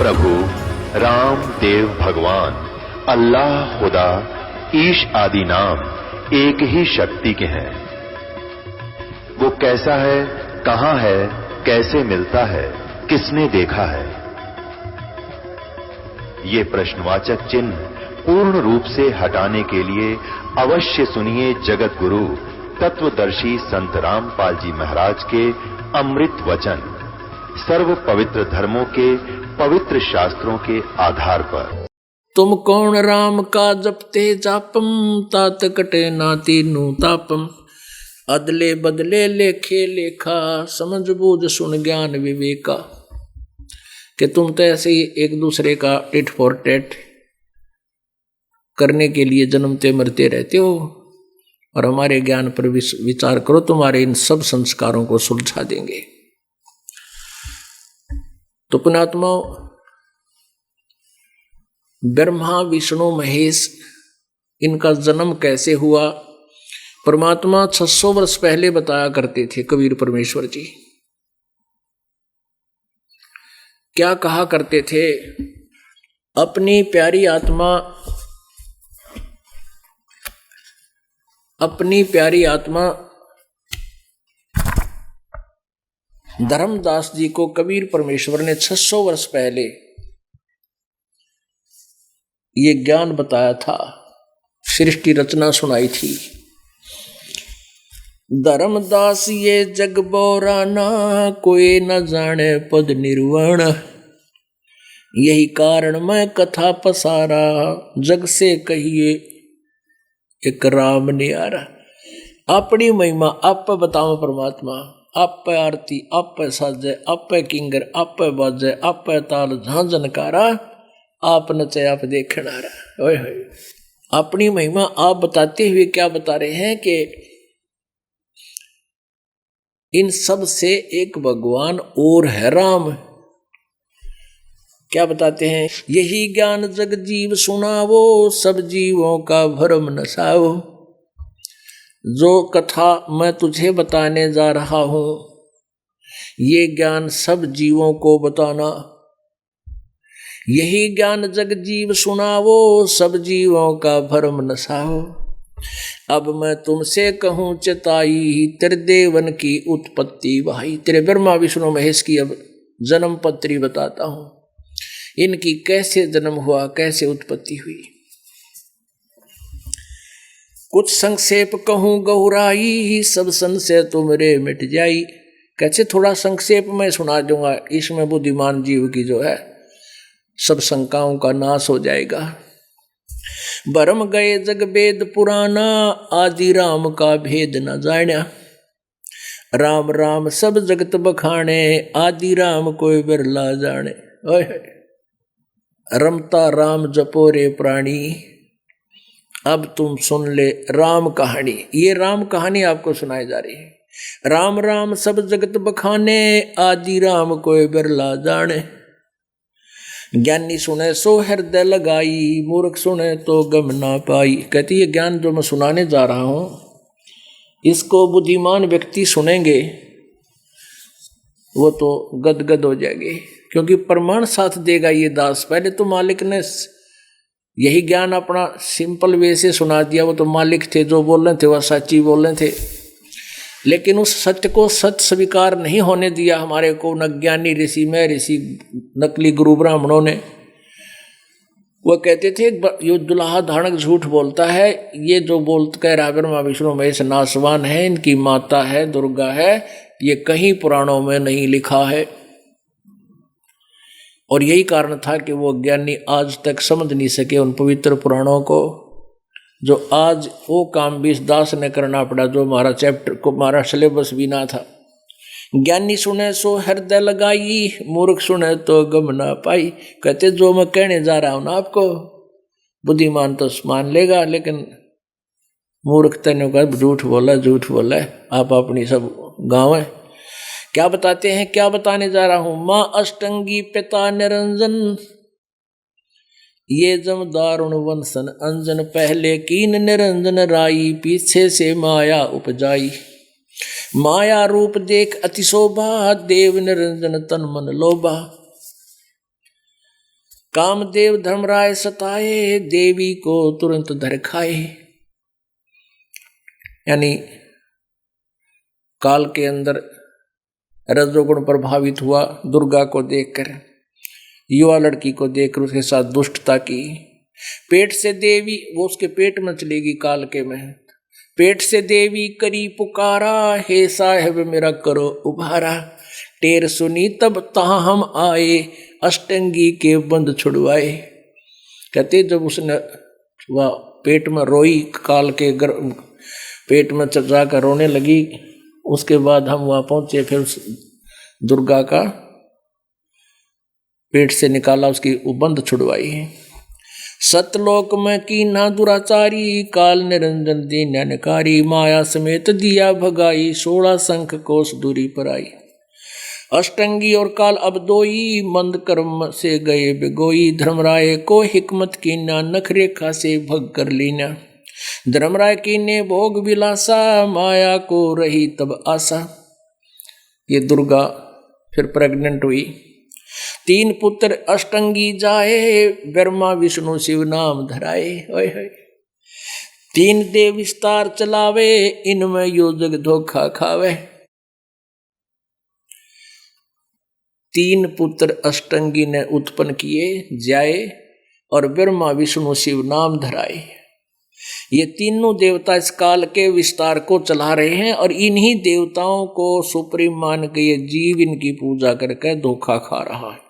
प्रभु राम देव भगवान अल्लाह खुदा ईश आदि नाम एक ही शक्ति के हैं। वो कैसा है, कहां है, कैसे मिलता है, किसने देखा है? ये प्रश्नवाचक चिन्ह पूर्ण रूप से हटाने के लिए अवश्य सुनिए जगत गुरु तत्वदर्शी संत रामपाल जी महाराज के अमृत वचन, सर्व पवित्र धर्मों के पवित्र शास्त्रों के आधार पर। तुम कौन राम का जपते जापम, तात कटे ना तीनू तापम। अदले बदले लेखे लेखा, समझ बूझ सुन ज्ञान विवेका। कि तुम तो ऐसे ही एक दूसरे का टिट फॉर टेट करने के लिए जन्मते मरते रहते हो, और हमारे ज्ञान पर विचार करो, तुम्हारे इन सब संस्कारों को सुलझा देंगे। तो पुण्यात्मा, ब्रह्मा विष्णु महेश इनका जन्म कैसे हुआ? परमात्मा 600 वर्ष पहले बताया करते थे कबीर परमेश्वर जी। क्या कहा करते थे? अपनी प्यारी आत्मा धर्मदास जी को कबीर परमेश्वर ने 600 वर्ष पहले ये ज्ञान बताया था, सृष्टि रचना सुनाई थी। धर्मदास ये जग बोराना, कोई न जाने पद निर्वाण। यही कारण मैं कथा पसारा, जग से कहिए एक राम न्यारा। अपनी महिमा आप बताओ परमात्मा, आप आरती, आप साजे, आप किंगर, आप बाजे, आप ताल झांझनकारा, आप नचे, आप देखना रहा। ओए होए, अपनी महिमा आप बताते हुए क्या बता रहे हैं कि इन सब से एक भगवान और है राम। क्या बताते हैं? यही ज्ञान जग जीव सुनावो, सब जीवों का भरम नसाओ। जो कथा मैं तुझे बताने जा रहा हूं, ये ज्ञान सब जीवों को बताना। यही ज्ञान जग जीव सुनावो, सब जीवों का भरम नसाओ। अब मैं तुमसे कहूं चेताई, तेरे देवन की उत्पत्ति भाई। तेरे ब्रह्मा विष्णु महेश की अब जन्म पत्री बताता हूं, इनकी कैसे जन्म हुआ, कैसे उत्पत्ति हुई। कुछ संक्षेप कहूं गहुराई, सब संशय तुमरे मिट जाई। कैसे थोड़ा संक्षेप में सुना दूंगा, इसमें बुद्धिमान जीव की जो है सब शंकाओं का नाश हो जाएगा। भरम गए जग वेद पुराना, आदि राम का भेद न जाना। राम राम सब जगत बखाने, आदि राम कोई बिरला जाने। ओए रमता राम जपो रे प्राणी। अब तुम सुन ले राम कहानी। ये राम कहानी आपको सुनाई जा रही है। राम राम सब जगत बखाने, आदि राम कोई बिरला जाने। ज्ञानी सुने सो हृदय लगाई, मूर्ख सुने तो गम ना पाई। कहती है ज्ञान जो मैं सुनाने जा रहा हूं, इसको बुद्धिमान व्यक्ति सुनेंगे वो तो गदगद हो जाएंगे, क्योंकि प्रमाण साथ देगा ये दास। पहले तो मालिक ने यही ज्ञान अपना सिंपल वे से सुना दिया। वो तो मालिक थे, जो बोल रहे थे वह सच्ची बोल रहे थे, लेकिन उस सत्य को सत्य स्वीकार नहीं होने दिया हमारे को न ज्ञानी ऋषि में ऋषि नकली गुरु ब्राह्मणों ने। वो कहते थे ये दुल्हा धारणक झूठ बोलता है, ये जो कह रहा ब्रह्मा विष्णु महेश नासवान है, इनकी माता है दुर्गा है, ये कहीं पुराणों में नहीं लिखा है। और यही कारण था कि वो ज्ञानी आज तक समझ नहीं सके उन पवित्र पुराणों को, जो आज वो काम भी इस दास ने करना पड़ा, जो हमारा चैप्टर को हमारा सिलेबस भी ना था। ज्ञानी सुने सो हृदय लगाई, मूर्ख सुने तो गम ना पाई। कहते जो मैं कहने जा रहा हूं ना आपको, बुद्धिमान तो मान लेगा, लेकिन मूर्ख तेने का झूठ बोला आप अपनी सब गाँव है। क्या बताते हैं, क्या बताने जा रहा हूं? माँ अष्टंगी पिता निरंजन, ये जम दारुण वंशन अंजन। पहले कीन निरंजन राई, पीछे से माया उपजाई। माया रूप देख अति शोभा, देव निरंजन तन मन लोभा। कामदेव धर्मराय सताए, देवी को तुरंत धर खाए। यानी काल के अंदर रजोगुण प्रभावित हुआ दुर्गा को देखकर, युवा लड़की को देखकर उसके साथ दुष्टता की। पेट से देवी, वो उसके पेट में चलेगी काल के में, पेट से देवी करी पुकारा, हे साहेब मेरा करो उभारा। टेर सुनी तब तहाँ हम आए, अष्टंगी के बंद छुड़वाए। कहते जब उसने वह पेट में रोई, काल के पेट में जाकर रोने लगी, उसके बाद हम वहाँ पहुँचे, फिर उस दुर्गा का पेट से निकाला, उसकी बंद छुड़वाई। सतलोक में की ना दुराचारी, काल निरंजन दीन्यानकारी, माया समेत दिया भगाई, 16 शंख कोस दूरी पर आई। अष्टंगी और काल अब दोई, मंद कर्म से गए बिगोई, धर्मराय को हिकमत की ना, नख रेखा से भग कर लीना। धर्मराय की ने भोग विलासा, माया को रही तब आशा। ये दुर्गा फिर प्रेग्नेंट हुई। 3 पुत्र अष्टंगी जाए, ब्रह्मा विष्णु शिव नाम धराए। ओए होए 3 देव विस्तार चलावे, इनमें योजक धोखा खावे। 3 पुत्र अष्टंगी ने उत्पन्न किए जाए और ब्रह्मा विष्णु शिव नाम धराए। ये तीनों देवता इस काल के विस्तार को चला रहे हैं और इन्हीं देवताओं को सुप्रीम मान के ये जीव इनकी पूजा करके धोखा खा रहा है।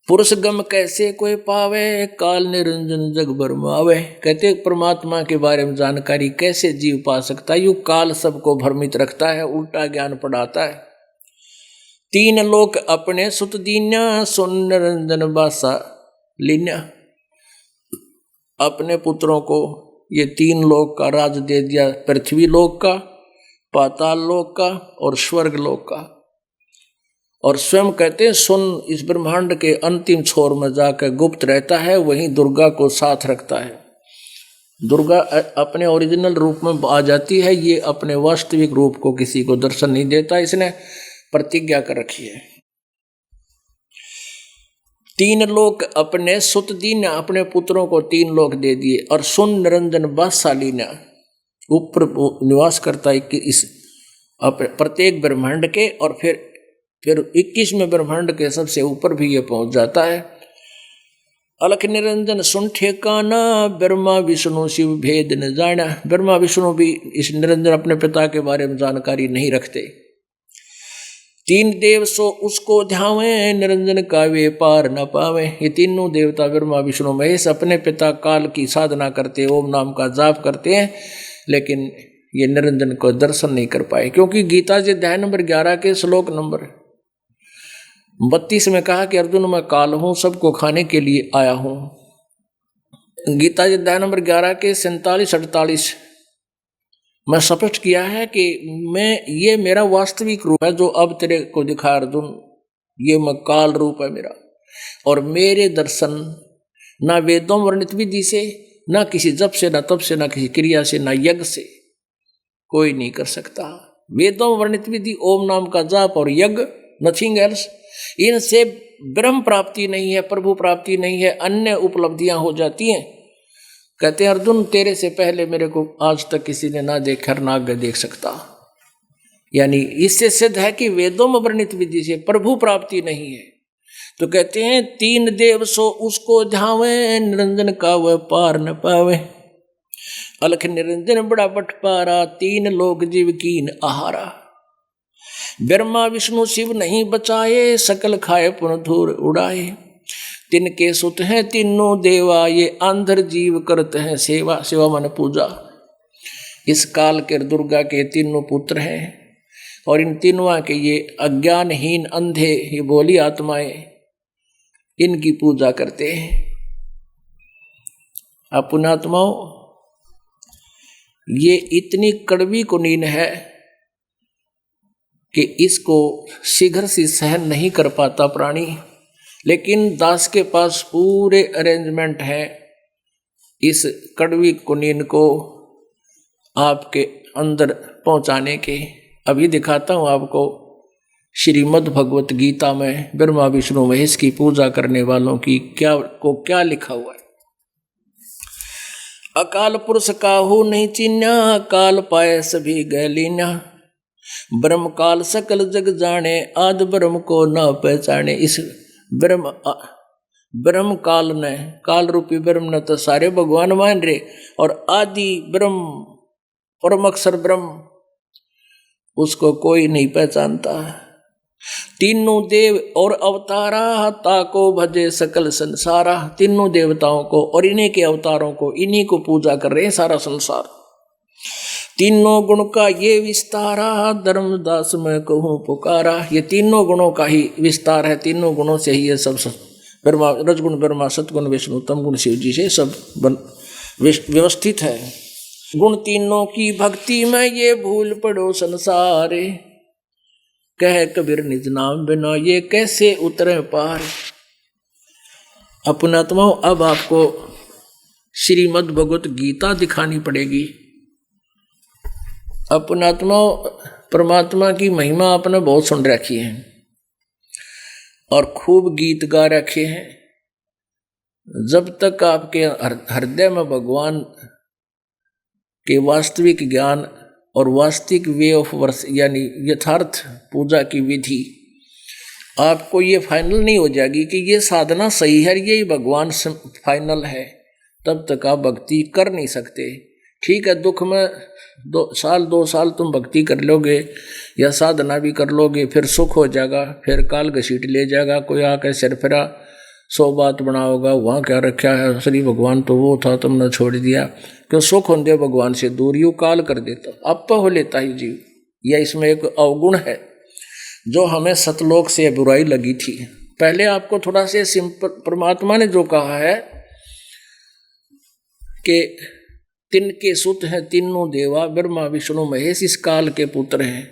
पुरुष गम कैसे कोई पावे, काल निरंजन जग भरमावे। कहते परमात्मा के बारे में जानकारी कैसे जीव पा सकता है, यू काल सबको भ्रमित रखता है, उल्टा ज्ञान पढ़ाता है। 3 लोक अपने सुत दीन्या, सुन निरंजन बासा लीन्या। अपने पुत्रों को ये 3 लोक का राज दे दिया, पृथ्वी लोक का, पाताल लोक का और स्वर्ग लोक का। और स्वयं कहते हैं सुन इस ब्रह्मांड के अंतिम छोर में जाकर गुप्त रहता है, वहीं दुर्गा को साथ रखता है। दुर्गा अपने ओरिजिनल रूप में आ जाती है, ये अपने वास्तविक रूप को किसी को दर्शन नहीं देता, इसने प्रतिज्ञा कर रखी है। 3 लोक अपने सुत दीन, अपने पुत्रों को 3 लोक दे दिए। और सुन निरंजन बादशालीना, ऊपर निवास करता है कि इस प्रत्येक ब्रह्मांड के, और फिर 21वें ब्रह्मांड के सबसे ऊपर भी ये पहुंच जाता है। अलख निरंजन सुन ठेकाना, ब्रह्मा विष्णु शिव भेद न जाना। ब्रह्मा विष्णु भी इस निरंजन अपने पिता के बारे में जानकारी नहीं रखते। 3 देव सो उसको ध्यावे, निरंजन का वे पार न पावे। ये तीनों देवता ब्रह्मा विष्णु महेश अपने पिता काल की साधना करते, ओम नाम का जाप करते हैं, लेकिन ये निरंजन को दर्शन नहीं कर पाए। क्योंकि गीता जी अध्याय नंबर 11 के श्लोक नंबर 32 में कहा कि अर्जुन मैं काल हूं, सबको खाने के लिए आया हूं। गीता जी अध्याय नंबर 11 के 47-48 मैं स्पष्ट किया है कि ये मेरा वास्तविक रूप है जो अब तेरे को दिखा अर्जुन, ये मैं काल रूप है मेरा। और मेरे दर्शन ना वेदों वर्णित विधि से, ना किसी जप से, ना तप से, ना किसी क्रिया से, ना यज्ञ से कोई नहीं कर सकता। वेदों वर्णित विधि ओम नाम का जाप और यज्ञ, नथिंग एल्स, इनसे ब्रह्म प्राप्ति नहीं है, प्रभु प्राप्ति नहीं है, अन्य उपलब्धियां हो जाती हैं। कहते हैं अर्जुन तेरे से पहले मेरे को आज तक किसी ने ना देखा, ना आगे देख सकता। यानी इससे सिद्ध है कि वेदों में वर्णित विधि से प्रभु प्राप्ति नहीं है। तो कहते हैं 3 देव सो उसको ध्यावे, निरंजन का वह पार न पावे। अलख निरंजन बड़ा बटपारा, 3 लोक जीव कीन आहारा। ब्रह्मा विष्णु शिव नहीं बचाए, सकल खाए पुन धूर उड़ाए। तिनके सुत हैं तीनों देवा, ये आंधर जीव करते हैं सेवा। सेवा मन पूजा। इस काल के दुर्गा के 3 पुत्र हैं और इन तीनों के ये अज्ञानहीन अंधे, ये बोली आत्माएं इनकी पूजा करते हैं। अब पुण्यात्माओं, ये इतनी कड़वी कुनीन है कि इसको शीघ्र से सहन नहीं कर पाता प्राणी, लेकिन दास के पास पूरे अरेंजमेंट है इस कड़वी कुनीन को आपके अंदर पहुंचाने के। अभी दिखाता हूं आपको श्रीमद् भगवत गीता में ब्रह्मा विष्णु महेश की पूजा करने वालों की क्या लिखा हुआ है। अकाल पुरुष काहू नहीं चिन्या, काल पाए सभी गैलीना, ब्रह्म काल सकल जग जाने, आद ब्रह्म को न पहचाने। इस ब्रह्म काल ने, काल रूपी ब्रह्म ने तो सारे भगवान मान रहे, और आदि ब्रह्म परम अक्षर ब्रह्म उसको कोई नहीं पहचानता। तीनों देव और अवतारा ताको भजे सकल संसारा, तीनों देवताओं को और इन्हीं के अवतारों को, इन्हीं को पूजा कर रहे हैं सारा संसार। तीनों गुण का ये विस्तारा, धर्मदास मैं कहूँ पुकारा। ये तीनों गुणों का ही विस्तार है, तीनों गुणों से ही ये सब ब्रह्मा, रजगुण ब्रह्मा, सतगुण विष्णु, तम गुण शिव जी से सब व्यवस्थित है। गुण तीनों की भक्ति में ये भूल पड़ो संसारे, कह कबीर निज नाम बिना ये कैसे उतरे पार। अपनात्माओं, अब आपको श्रीमद् भगवत गीता दिखानी पड़ेगी। अपनात्माओं, परमात्मा की महिमा आपने बहुत सुन रखी है और खूब गीत गा रखे हैं। जब तक आपके हृदय में भगवान के वास्तविक ज्ञान और वास्तविक वे ऑफ वर्स यानी यथार्थ पूजा की विधि आपको ये फाइनल नहीं हो जाएगी कि ये साधना सही है, यही भगवान फाइनल है, तब तक आप भक्ति कर नहीं सकते। ठीक है, दुख में 2 साल तुम भक्ति कर लोगे या साधना भी कर लोगे, फिर सुख हो जाएगा, फिर काल घसीट ले जाएगा, कोई आकर सिरफिरा 100 बात बनाओगा, वहाँ क्या रखा है, श्री भगवान तो वो था तुमने छोड़ दिया। क्यों? सुख होंगे भगवान से दूर, यूँ काल कर देता, अब तो हो लेता ही जीव। यह इसमें एक अवगुण है जो हमें सतलोक से बुराई लगी थी। पहले आपको थोड़ा से सिंपल, परमात्मा ने जो कहा है कि तिनके सुत हैं तीनों देवा, ब्रह्मा विष्णु महेश इस काल के पुत्र हैं,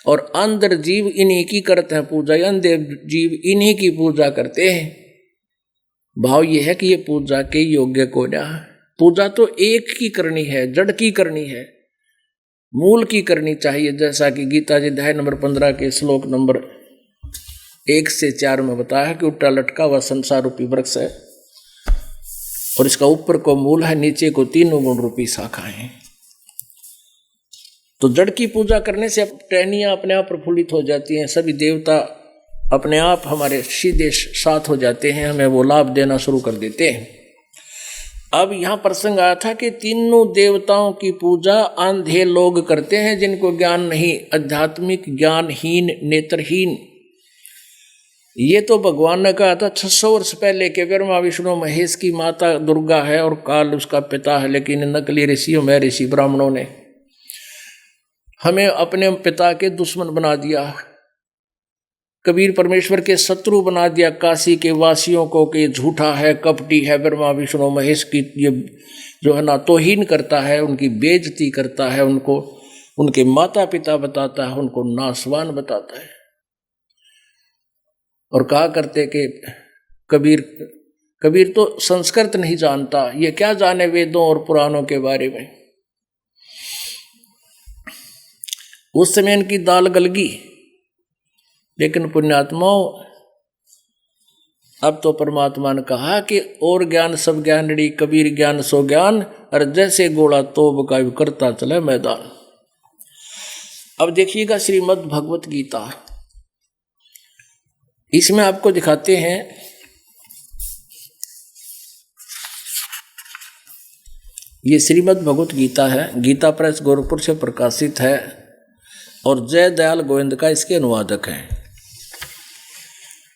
और अंदर जीव इन्हीं की करते हैं पूजा, अंधे जीव इन्हीं की पूजा करते हैं। भाव ये है कि ये पूजा के योग्य को ना, पूजा तो एक की करनी है, जड़ की करनी है, मूल की करनी चाहिए। जैसा कि गीता जी अध्याय नंबर 15 के श्लोक नंबर 1 से 4 में बताया कि उल्टा लटका हुआ संसार रूपी वृक्ष है और इसका ऊपर को मूल है, नीचे को तीनों गुण रूपी शाखाएं। तो जड़ की पूजा करने से टहनियां अपने आप प्रफुल्लित हो जाती हैं, सभी देवता अपने आप हमारे सीधे साथ हो जाते हैं, हमें वो लाभ देना शुरू कर देते हैं। अब यहाँ प्रसंग आया था कि तीनों देवताओं की पूजा अंधे लोग करते हैं जिनको ज्ञान नहीं, आध्यात्मिक ज्ञानहीन, नेत्रहीन। ये तो भगवान ने कहा था 600 वर्ष पहले के ब्रह्मा विष्णु महेश की माता दुर्गा है और काल उसका पिता है, लेकिन नकली ऋषियों में ऋषि ब्राह्मणों ने हमें अपने पिता के दुश्मन बना दिया, कबीर परमेश्वर के शत्रु बना दिया, काशी के वासियों को कि झूठा है, कपटी है, ब्रह्मा विष्णु महेश की ये जो है ना तौहीन करता है, उनकी बेइज्जती करता है, उनको उनके माता पिता बताता है, उनको नासवान बताता है। और कहा करते कि कबीर तो संस्कृत नहीं जानता, ये क्या जाने वेदों और पुराणों के बारे में। उस समय इनकी दाल गलगी, लेकिन पुण्यात्माओं अब तो परमात्मा ने कहा कि और ज्ञान सब ज्ञानड़ी, कबीर ज्ञान सो ज्ञान, और जैसे गोला तोब का करता चले मैदान। अब देखिएगा श्रीमद् भगवत गीता, इसमें आपको दिखाते हैं ये श्रीमद् भगवत गीता है, गीता प्रेस गोरखपुर से प्रकाशित है और जय दयाल गोविंद का इसके अनुवादक हैं।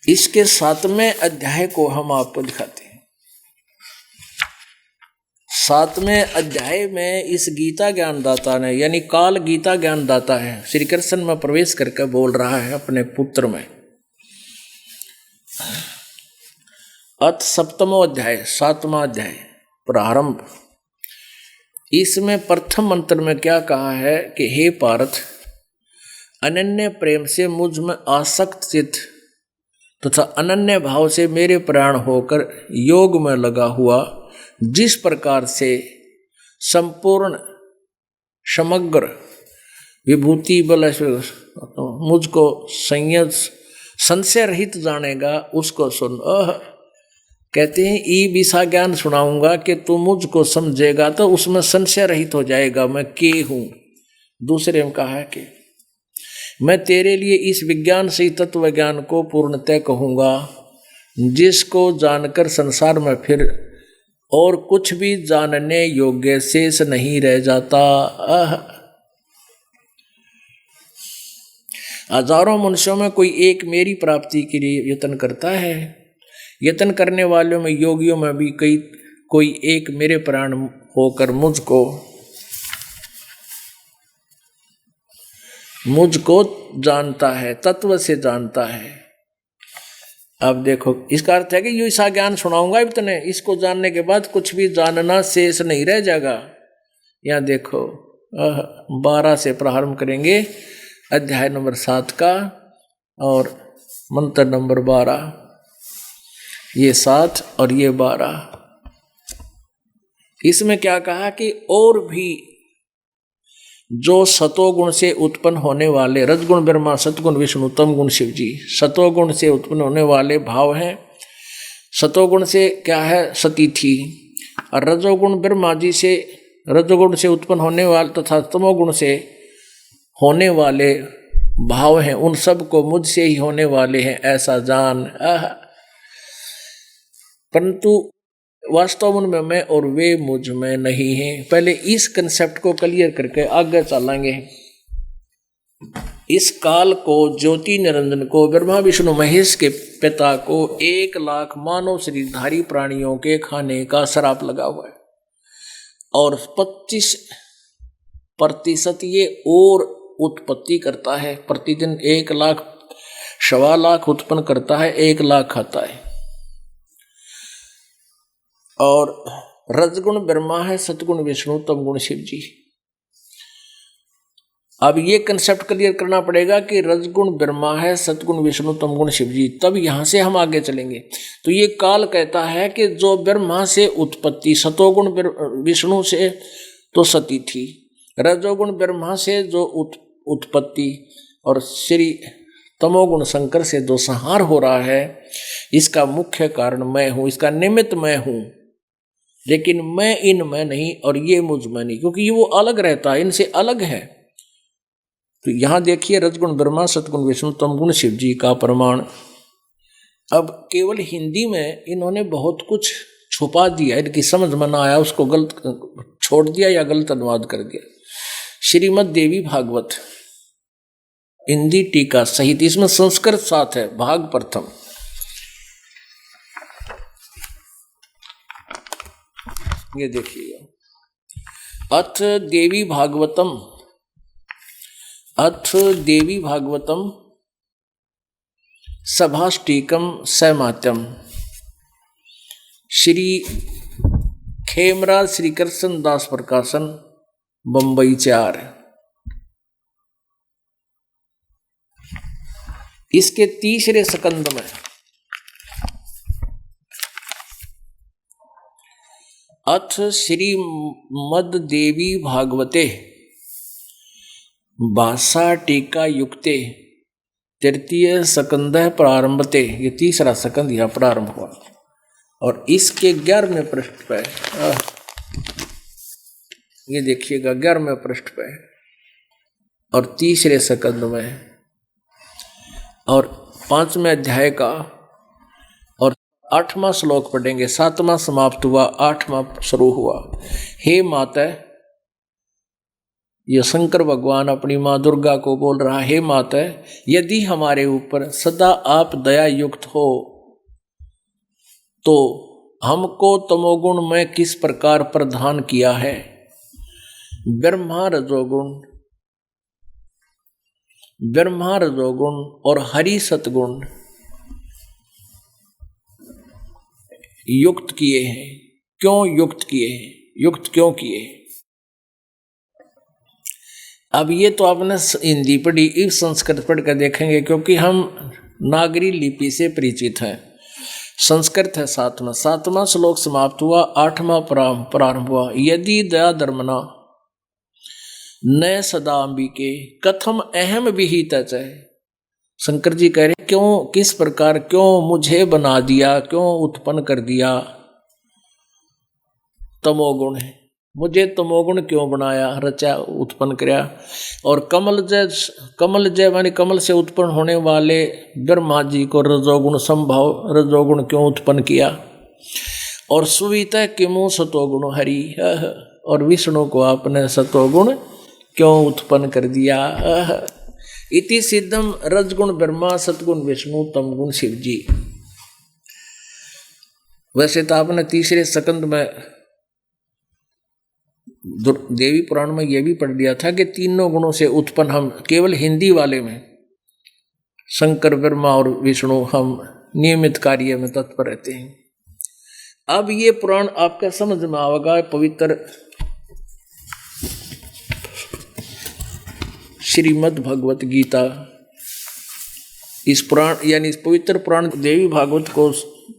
इसके 7वें अध्याय को हम आपको दिखाते हैं। 7वें अध्याय में इस गीता ज्ञानदाता ने, यानी काल गीता ज्ञानदाता है, श्री कृष्ण में प्रवेश करके बोल रहा है अपने पुत्र में। अथ 7वां अध्याय, 7वां अध्याय प्रारंभ। इसमें प्रथम मंत्र में क्या कहा है कि हे पार्थ, अनन्य प्रेम से मुझ में आसक्त चित्त तथा अनन्य भाव से मेरे प्राण होकर योग में लगा हुआ, जिस प्रकार से संपूर्ण समग्र विभूति बल मुझको संशय रहित जानेगा उसको सुन। कहते हैं ई विसा ज्ञान सुनाऊंगा कि तू मुझको समझेगा तो उसमें संशय रहित हो जाएगा मैं के हूँ। दूसरे में कहा है कि मैं तेरे लिए इस विज्ञान से तत्व ज्ञान को पूर्णतः कहूँगा जिसको जानकर संसार में फिर और कुछ भी जानने योग्य शेष नहीं रह जाता। हजारों मनुष्यों में कोई एक मेरी प्राप्ति के लिए यत्न करता है। यत्न करने वालों में योगियों में भी कोई एक मेरे प्राण होकर मुझको जानता है, तत्व से जानता है। अब देखो इसका अर्थ है कि यो ऐसा ज्ञान सुनाऊंगा इतने, इसको जानने के बाद कुछ भी जानना शेष नहीं रह जाएगा। यहाँ देखो 12 से प्रारंभ करेंगे अध्याय नंबर 7 का और मंत्र नंबर 12। ये 7 और ये 12। इसमें क्या कहा कि और भी जो सतोगुण से उत्पन्न होने वाले, रजगुण ब्रह्मा, सतगुण विष्णु, तम गुण शिव जी, सतोगुण से उत्पन्न होने वाले भाव हैं। सतोगुण से क्या है? सतीथि। और रजोगुण ब्रह्मा जी से, रजोगुण से उत्पन्न होने वाले तथा तमोगुण से होने वाले भाव हैं, उन सब को मुझसे ही होने वाले हैं ऐसा जान। परंतु वास्तव में मैं और वे मुझ में नहीं हैं। पहले इस कंसेप्ट को क्लियर करके आगे चलेंगे। इस काल को, ज्योति निरंजन को, ब्रह्मा विष्णु महेश के पिता को 1 लाख मानव शरीरधारी प्राणियों के खाने का श्राप लगा हुआ है और 25% ये और उत्पत्ति करता है। प्रतिदिन 1 लाख, 1.25 लाख उत्पन्न करता है, 1 लाख खाता है। और रजगुण ब्रह्मा है, सतगुण विष्णु, तमगुण शिव जी। अब ये कंसेप्ट क्लियर करना पड़ेगा कि रजगुण ब्रह्मा है, सतगुण विष्णु, तमगुण शिव जी, तब यहां से हम आगे चलेंगे। तो ये काल कहता है कि जो ब्रह्मा से उत्पत्ति, सतोगुण विष्णु से तो सती थी, रजोगुण ब्रह्मा से जो उत्पत्ति और श्री तमोगुण शंकर से जो संहार हो रहा है, इसका मुख्य कारण मैं हूं, इसका निमित्त मैं हूं। लेकिन मैं इनमें नहीं और ये मुझ में नहीं, क्योंकि ये वो अलग रहता है, इनसे अलग है। तो यहां देखिए रजगुण ब्रह्मा, सतगुण विष्णु, तमगुण शिव जी का प्रमाण। अब केवल हिंदी में इन्होंने बहुत कुछ छुपा दिया, इनकी समझ में ना आया, उसको गलत छोड़ दिया या गलत अनुवाद कर दिया। श्रीमद् देवी भागवत हिंदी टीका सहित, इसमें संस्कृत साथ है, भाग प्रथम। ये देखिएगा, अथ देवी भागवतम, अथ देवी भागवतम सभाष्टीकम सैमात्यम, श्री खेमराज श्री कृष्ण दास प्रकाशन, बंबई 4। इसके 3रे स्कंद में अथ श्रीमद् देवी भागवते भाषा टीका युक्ते 3 स्कंद प्रारंभते, ये 3रा स्कंद यहाँ प्रारंभ हुआ। और इसके 11वें पृष्ठ पे, ये देखिएगा 11वें पृष्ठ पे और 3रे स्कंद में और 5वें अध्याय का और 8वां श्लोक पढ़ेंगे। 7वां समाप्त हुआ, 8वां शुरू हुआ। हे माता, ये शंकर भगवान अपनी माँ दुर्गा को बोल रहा, हे माता, यदि हमारे ऊपर सदा आप दया युक्त हो तो हमको तमोगुण में किस प्रकार प्रदान किया है। ब्रह्मा रजोगुण और हरि सतगुण युक्त किए हैं। क्यों युक्त किए हैं? युक्त क्यों किए हैं? अब ये तो आपने हिंदी पढ़ी, इस संस्कृत पढ़ कर देखेंगे, क्योंकि हम नागरी लिपि से परिचित हैं। संस्कृत है 7वां श्लोक समाप्त हुआ, 8वां प्रारंभ हुआ। यदि दया धर्मना न सदा अंबिके कथम अहम विहित है। शंकर जी कह रहे क्यों, किस प्रकार, क्यों मुझे बना दिया, क्यों उत्पन्न कर दिया, तमोगुण है, मुझे तमोगुण क्यों बनाया, रचा, उत्पन्न किया। और कमल जय माने कमल से उत्पन्न होने वाले ब्रह्मा जी को रजोगुण संभव, रजोगुण क्यों उत्पन्न किया। और सुविता किमु सतोगुण हरि, और विष्णु को आपने सतोगुण क्यों उत्पन्न कर दिया। इति सिद्धम रजगुण ब्रह्मा सतगुण विष्णु तमगुण शिव जी। वैसे तो आपने तीसरे स्कंद में देवी पुराण में यह भी पढ़ लिया था कि तीनों गुणों से उत्पन्न हम, केवल हिंदी वाले में शंकर ब्रह्मा और विष्णु हम नियमित कार्य में तत्पर रहते हैं। अब ये पुराण आपका समझ में आएगा, पवित्र श्रीमद् भगवत गीता, इस पुराण यानी इस पवित्र पुराण देवी भागवत को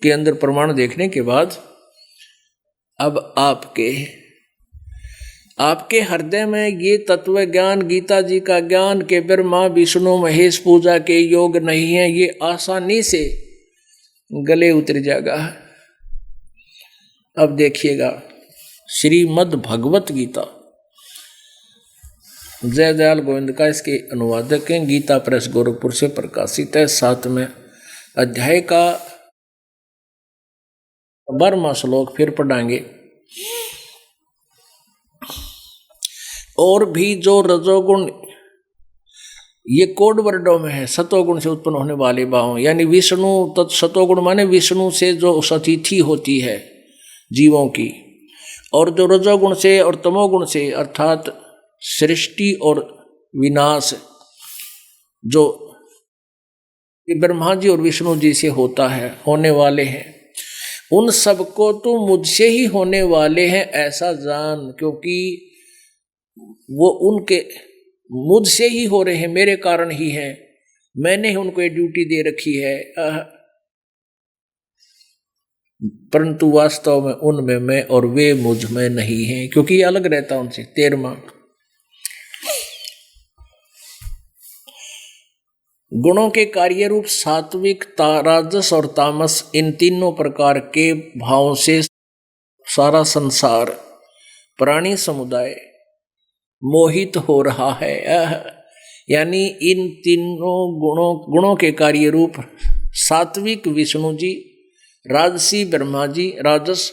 के अंदर प्रमाण देखने के बाद अब आपके हृदय में ये तत्व ज्ञान, गीता जी का ज्ञान के ब्रह्मा विष्णु महेश पूजा के योग नहीं है, ये आसानी से गले उतर जाएगा। अब देखिएगा श्रीमद् भगवत गीता, जय दयाल गोविंद का इसके अनुवादक हैं, गीता प्रेस गोरखपुर से प्रकाशित है। 7वें अध्याय का 12वां श्लोक फिर पढ़ाएंगे। और भी जो रजोगुण, ये कोड वर्डों में है, सतोगुण से उत्पन्न होने वाले भाव, यानी विष्णु तत् सतोगुण माने विष्णु से जो सतिथि होती है जीवों की, और जो रजोगुण से और तमोगुण से अर्थात सृष्टि और विनाश जो ब्रह्मा जी और विष्णु जी से होता है, होने वाले हैं, उन सबको तो मुझसे ही होने वाले हैं ऐसा जान, क्योंकि वो उनके मुझसे ही हो रहे हैं, मेरे कारण ही है, मैंने उनको ये ड्यूटी दे रखी है। परंतु वास्तव में उनमें मैं और वे मुझ में नहीं हैं, क्योंकि ये अलग रहता उनसे। 13वां गुणों के कार्य रूप सात्विक, राजस और तामस, इन तीनों प्रकार के भावों से सारा संसार, प्राणी समुदाय मोहित हो रहा है। यानी इन तीनों गुणों के कार्य रूप सात्विक विष्णु जी, राजसी ब्रह्मा जी, राजस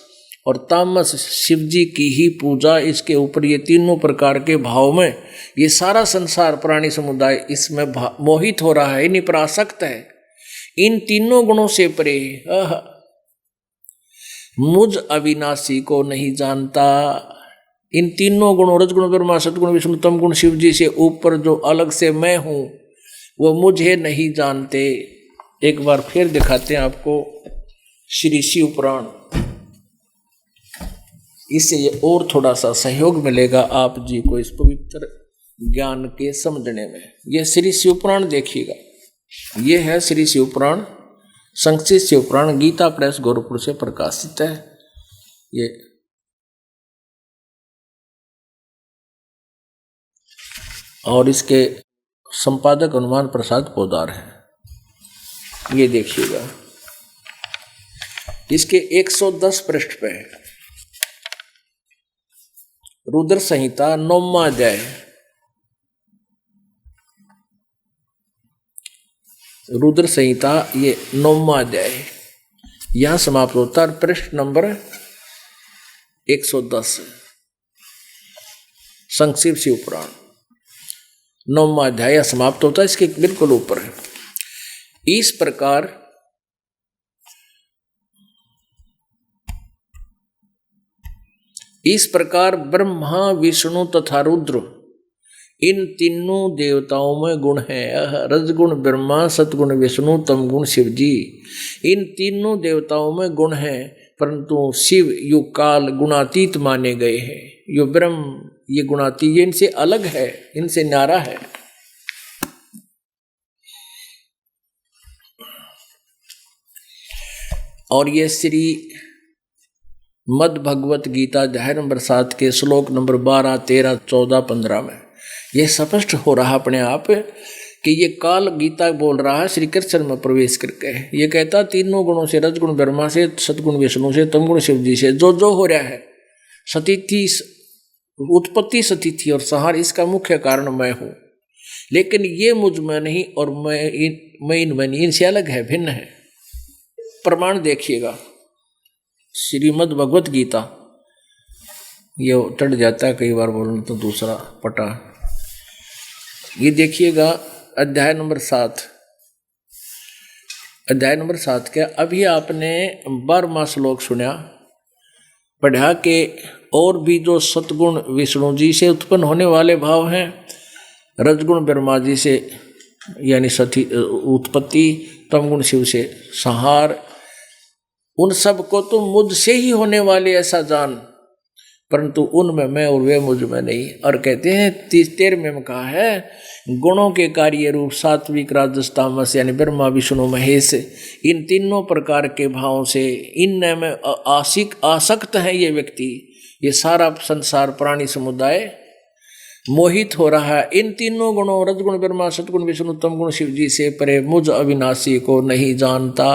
और तामस शिव जी की ही पूजा, इसके ऊपर ये तीनों प्रकार के भाव में ये सारा संसार प्राणी समुदाय इसमें मोहित हो रहा है, इन्हीं पर आसक्त है। इन तीनों गुणों से परे मुझ अविनाशी को नहीं जानता। इन तीनों गुणों रजगुण ब्रह्मा सतगुण विष्णु तमगुण शिव जी से ऊपर जो अलग से मैं हूं वो मुझे नहीं जानते। एक बार फिर दिखाते हैं आपको श्री शिव पुराण, इससे और थोड़ा सा सहयोग मिलेगा आप जी को इस पवित्र ज्ञान के समझने में। यह श्री शिव पुराण देखिएगा, यह है श्री शिव पुराण, संक्षिप्त शिव पुराण, गीता प्रेस गोरखपुर से प्रकाशित है। ये और इसके संपादक हनुमान प्रसाद पोदार हैं। ये देखिएगा, इसके 110 पृष्ठ पे है। रुद्र संहिता 9वां अध्याय, रुद्र संहिता ये 9वां अध्याय यहां समाप्त होता है। पृष्ठ नंबर 110 संक्षिप्त शिव पुराण 9वां अध्याय समाप्त होता है, इसके बिल्कुल ऊपर है। इस प्रकार ब्रह्मा विष्णु तथा रुद्र इन तीनों देवताओं में गुण है। रजगुण ब्रह्मा, सतगुण विष्णु, तमगुण शिव जी, इन तीनों देवताओं में गुण है, परंतु शिव यो काल गुणातीत माने गए हैं। यो ब्रह्म ये गुणातीत, ये इनसे अलग है, इनसे न्यारा है। और ये श्री मद् भगवत गीता अध्याय नंबर 7 के श्लोक नंबर 12, 13, 14, 15 में यह स्पष्ट हो रहा अपने आप कि ये काल गीता बोल रहा है श्री कृष्ण में प्रवेश करके। ये कहता तीनों गुणों से, रजगुण ब्रह्मा से, सतगुण विष्णु से, तमगुण शिव जी से जो जो हो रहा है, सतिथि उत्पत्ति सतिथि और संहार, इसका मुख्य कारण मैं हूँ। लेकिन ये मुझ में नहीं और मैं इनमें नहीं, इनसे अलग है, भिन्न है। प्रमाण देखिएगा, श्रीमद् भगवत गीता, ये टट जाता है कई बार बोलना तो दूसरा पटा, ये देखिएगा अध्याय नंबर 7। अध्याय नंबर 7 क्या, अभी आपने 12वां श्लोक सुना, पढ़ा के और भी जो सतगुण विष्णु जी से उत्पन्न होने वाले भाव हैं, रजगुण ब्रह्मा जी से यानी सती उत्पत्ति, तमगुण शिव से संहार, उन सब को तो मुझसे ही होने वाले ऐसा जान, परंतु उनमें मैं और वे मुझ में नहीं। और कहते हैं 13वें में कहा है, गुणों के कार्य रूप सात्विक राजस तामस यानी ब्रह्मा विष्णु महेश, इन तीनों प्रकार के भावों से इनमें आसक्त है ये व्यक्ति, ये सारा संसार प्राणी समुदाय मोहित हो रहा है इन तीनों गुणों रजगुण ब्रह्मा सतगुण विष्णु तमगुण शिव जी से परे मुझ अविनाशी को नहीं जानता।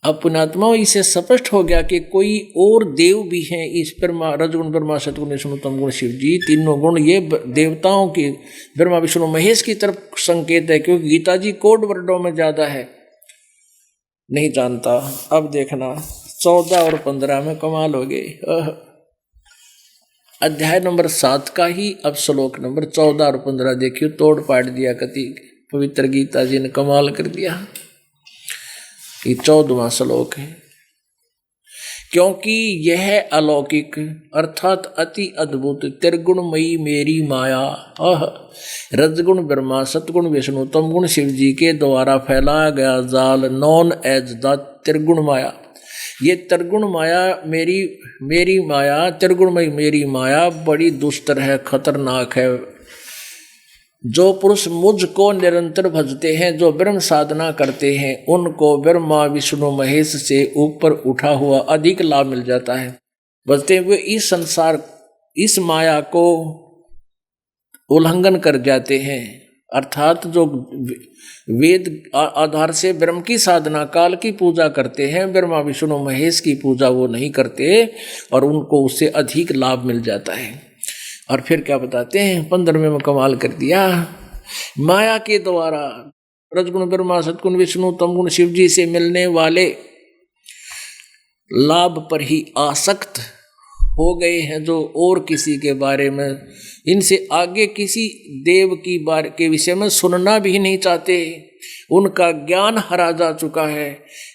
अपनात्मा इसे स्पष्ट हो गया कि कोई और देव भी हैं इस ब्रह्मा रजगुण ब्रह्मा सतगुण विष्णु तमगुण शिव जी, तीनों गुण ये देवताओं की ब्रह्मा विष्णु महेश की तरफ संकेत है, क्योंकि गीता जी कोड वर्डों में ज्यादा है, नहीं जानता। अब देखना 14 और 15 में कमाल हो गई। अध्याय नंबर 7 का ही अब श्लोक नंबर 14 और 15 देखियो, तोड़ पाट दिया कति पवित्र गीता जी ने, कमाल कर दिया। ये 14वां श्लोक है, क्योंकि यह अलौकिक अर्थात अति अद्भुत त्रिगुणमयी मेरी माया, रजगुण ब्रह्मा सतगुण विष्णु तमगुण शिव जी के द्वारा फैलाया गया जाल नॉन एज द त्रिगुण माया, ये त्रिगुण माया मेरी माया, त्रिगुणमयी मेरी माया बड़ी दुस्तर है, खतरनाक है। जो पुरुष मुझको निरंतर भजते हैं, जो ब्रह्म साधना करते हैं, उनको ब्रह्मा विष्णु महेश से ऊपर उठा हुआ अधिक लाभ मिल जाता है। भजते हुए इस संसार इस माया को उल्लंघन कर जाते हैं, अर्थात जो वेद आधार से ब्रह्म की साधना काल की पूजा करते हैं, ब्रह्मा विष्णु महेश की पूजा वो नहीं करते और उनको उससे अधिक लाभ मिल जाता है। और फिर क्या बताते हैं 15वें में कमाल कर दिया, माया के द्वारा रजगुण ब्रह्मा सतगुण विष्णु तमगुण शिव जी से मिलने वाले लाभ पर ही आसक्त हो गए हैं, जो और किसी के बारे में, इनसे आगे किसी देव की बारे के विषय में सुनना भी नहीं चाहते, उनका ज्ञान हरा जा चुका है।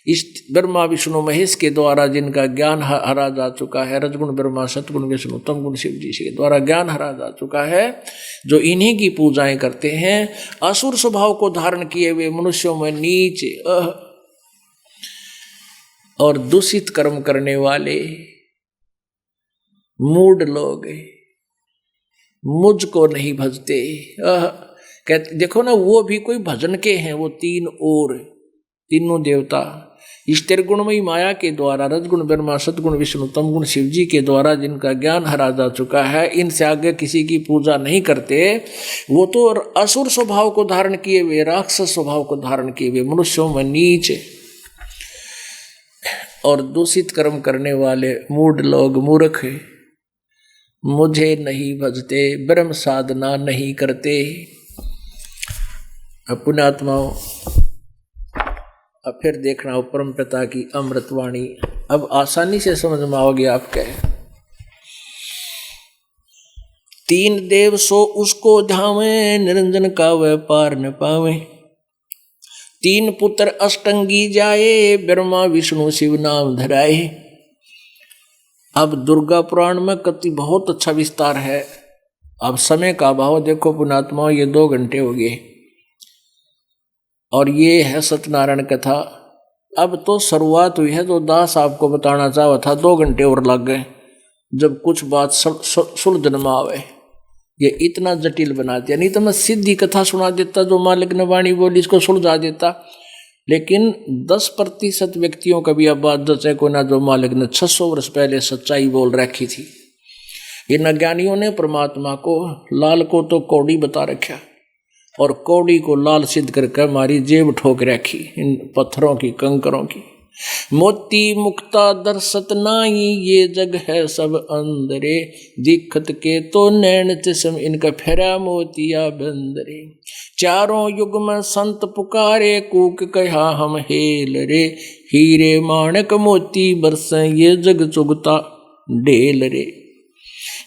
इस ब्रह्मा विष्णु महेश के द्वारा जिनका ज्ञान हरा जा चुका है, रजगुण ब्रह्मा सतगुण विष्णु तमगुण शिव जी के द्वारा ज्ञान हरा जा चुका है, जो इन्हीं की पूजाएं करते हैं, असुर स्वभाव को धारण किए हुए मनुष्यों में नीच और दूषित कर्म करने वाले मूढ़ लोग मुझको नहीं भजते। कहते देखो ना, वो भी कोई भजन के हैं, वो तीनों देवता इस त्रिगुणमयी माया के द्वारा रजगुण ब्रह्मा सतगुण विष्णु तमगुण शिव जी के द्वारा जिनका ज्ञान हरा जा चुका है, इनसे आगे किसी की पूजा नहीं करते। वो तो असुर स्वभाव को धारण किए हुए, राक्षस स्वभाव को धारण किए हुए मनुष्यों में नीच और दूषित कर्म करने वाले मूढ़ लोग, मूर्ख मुझे नहीं भजते, ब्रह्म साधना नहीं करते। अपने आत्माओं, अब फिर देखना परम पिता की अमृतवाणी, अब आसानी से समझ में आओगे आप क्या है। 3 देव सो उसको धावे, निरंजन का व्यापार न पावे। 3 पुत्र अष्टंगी जाए, ब्रह्मा विष्णु शिव नाम धराए। अब दुर्गा पुराण में कति बहुत अच्छा विस्तार है। अब समय का अभाव देखो पुणात्मा, ये 2 घंटे हो गए और ये है सत्यनारायण कथा। अब तो शुरुआत हुई है, तो दास आपको बताना चाहा था, 2 घंटे और लग गए। जब कुछ बात सुलझन में आवे, ये इतना जटिल बना दिया। नहीं तो मैं सीधी कथा सुना देता, जो मालिक ने वाणी बोली इसको सुलझा देता। लेकिन 10% व्यक्तियों का भी अब बात जैसे को ना, जो मालिक ने 600 वर्ष पहले सच्चाई बोल रखी थी। इन अज्ञानियों ने परमात्मा को, लाल को तो कौड़ी बता रखा, और कौड़ी को लाल सिद्ध करके हमारी जेब ठोक रखी इन पत्थरों की, कंकरों की। मोती मुक्ता दर्शत नाई, ये जग है सब अंदरे, दिखत के तो नैन तिसम, इनका फेरा मोतिया बंदरे। चारों युग में संत पुकारे, कूक कहा हम हेल रे, हीरे माणक मोती बरसें, ये जग चुगता ढेल रे।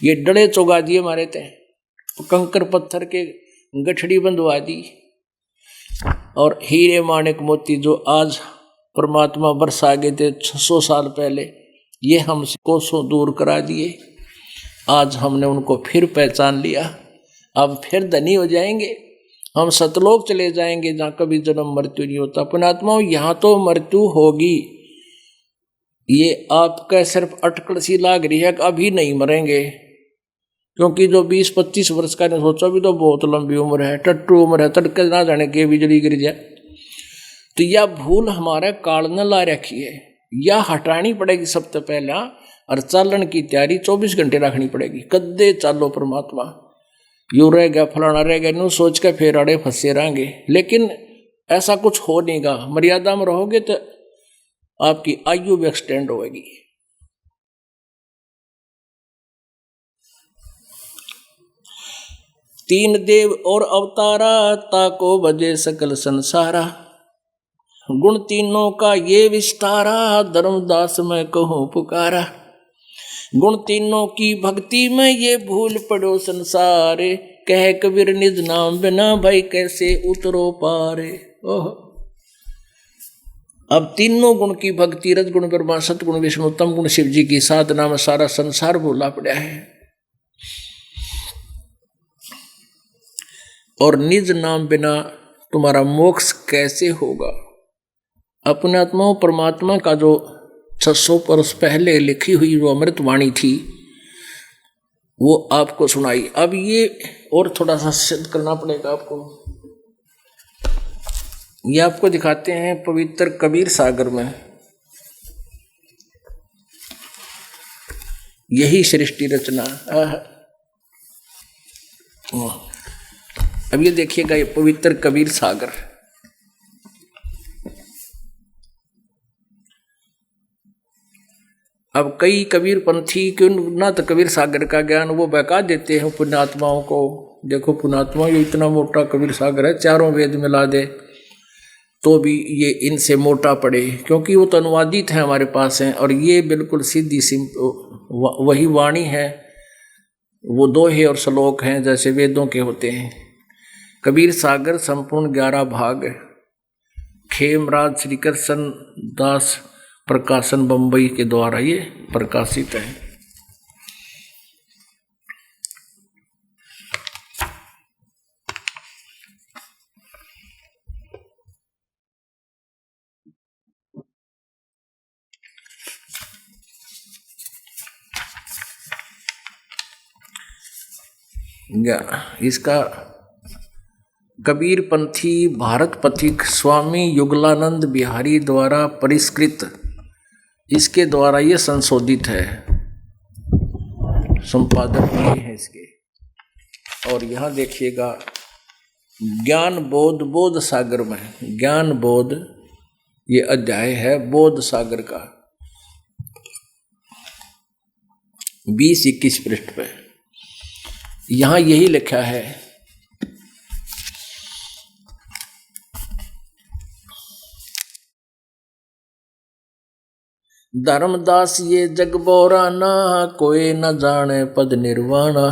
ये डले चुगा दिए मारे थे, कंकर पत्थर के गठड़ी बंधवा दी, और हीरे माणक मोती जो आज परमात्मा बरसा गए थे 600 साल पहले, ये हमसे कोसों दूर करा दिए। आज हमने उनको फिर पहचान लिया, अब फिर धनी हो जाएंगे, हम सतलोक चले जाएंगे जहाँ कभी जन्म मृत्यु नहीं होता। पुणात्माओं, यहाँ तो मृत्यु होगी, ये आपका सिर्फ अटकल सी लाग रही है कि अभी नहीं मरेंगे, क्योंकि जो 20-25 वर्ष का ने सोचा भी तो बहुत लंबी उम्र है, टट्टू उम्र है, तड़के ना जाने के बिजली गिर जाए। तो यह भूल हमारे काल ने ला रखी है, यह हटानी पड़ेगी सबसे पहला, और चालन की तैयारी 24 घंटे रखनी पड़ेगी। कद्दे चालो परमात्मा, यूँ रह गया फलाना रह गया, यूँ सोच के फिर अड़े फंसे रहेंगे, लेकिन ऐसा कुछ हो नहीं गा। मर्यादा में रहोगे तो आपकी आयु भी एक्सटेंड होगी। तीन देव और अवतारा, ताको बजे सकल संसारा, गुण तीनों का ये विस्तारा, धर्मदास मैं कहूँ पुकारा। गुण तीनों की भक्ति में ये भूल पड़ो संसारे, कह कबीर निज नाम बिना भाई कैसे उतरो पारे। ओह, अब तीनों गुण की भक्ति, रजगुण ब्रह्मा, सतगुण विष्णु, तम गुण शिव जी की साधना में सारा संसार भूला पड़ा है। और निज नाम बिना तुम्हारा मोक्ष कैसे होगा। अपने आत्माओं, परमात्मा का जो 600 वर्ष पहले लिखी हुई जो अमृत वाणी थी वो आपको सुनाई। अब ये और थोड़ा सा सिद्ध करना पड़ेगा आपको। ये आपको दिखाते हैं पवित्र कबीर सागर में, यही सृष्टि रचना। अब ये देखिएगा, ये पवित्र कबीर सागर। अब कई कबीर पंथी क्यों ना तो कबीर सागर का ज्ञान वो बहका देते हैं पुण्यात्माओं को। देखो पुण्यात्मा, ये इतना मोटा कबीर सागर है, चारों वेद मिला दे तो भी ये इनसे मोटा पड़े, क्योंकि वो तो अनुवादित है हमारे पास हैं, और ये बिल्कुल सीधी वही वाणी है, वो दोहे और श्लोक हैं जैसे वेदों के होते हैं। कबीर सागर संपूर्ण 11 भाग, खेमराज श्री कृष्ण दास प्रकाशन बंबई के द्वारा ये प्रकाशित है। इसका कबीर पंथी भारत पथिक स्वामी युगलानंद बिहारी द्वारा परिष्कृत, इसके द्वारा ये संशोधित है, संपादक ये है इसके। और यहाँ देखिएगा ज्ञान बोध, बोध सागर में ज्ञान बोध, ये अध्याय है बोध सागर का 20-21 पृष्ठ पे। यहाँ यही लिखा है, धर्मदास ये जग बोराना, कोई न जाने पद निर्वाणा।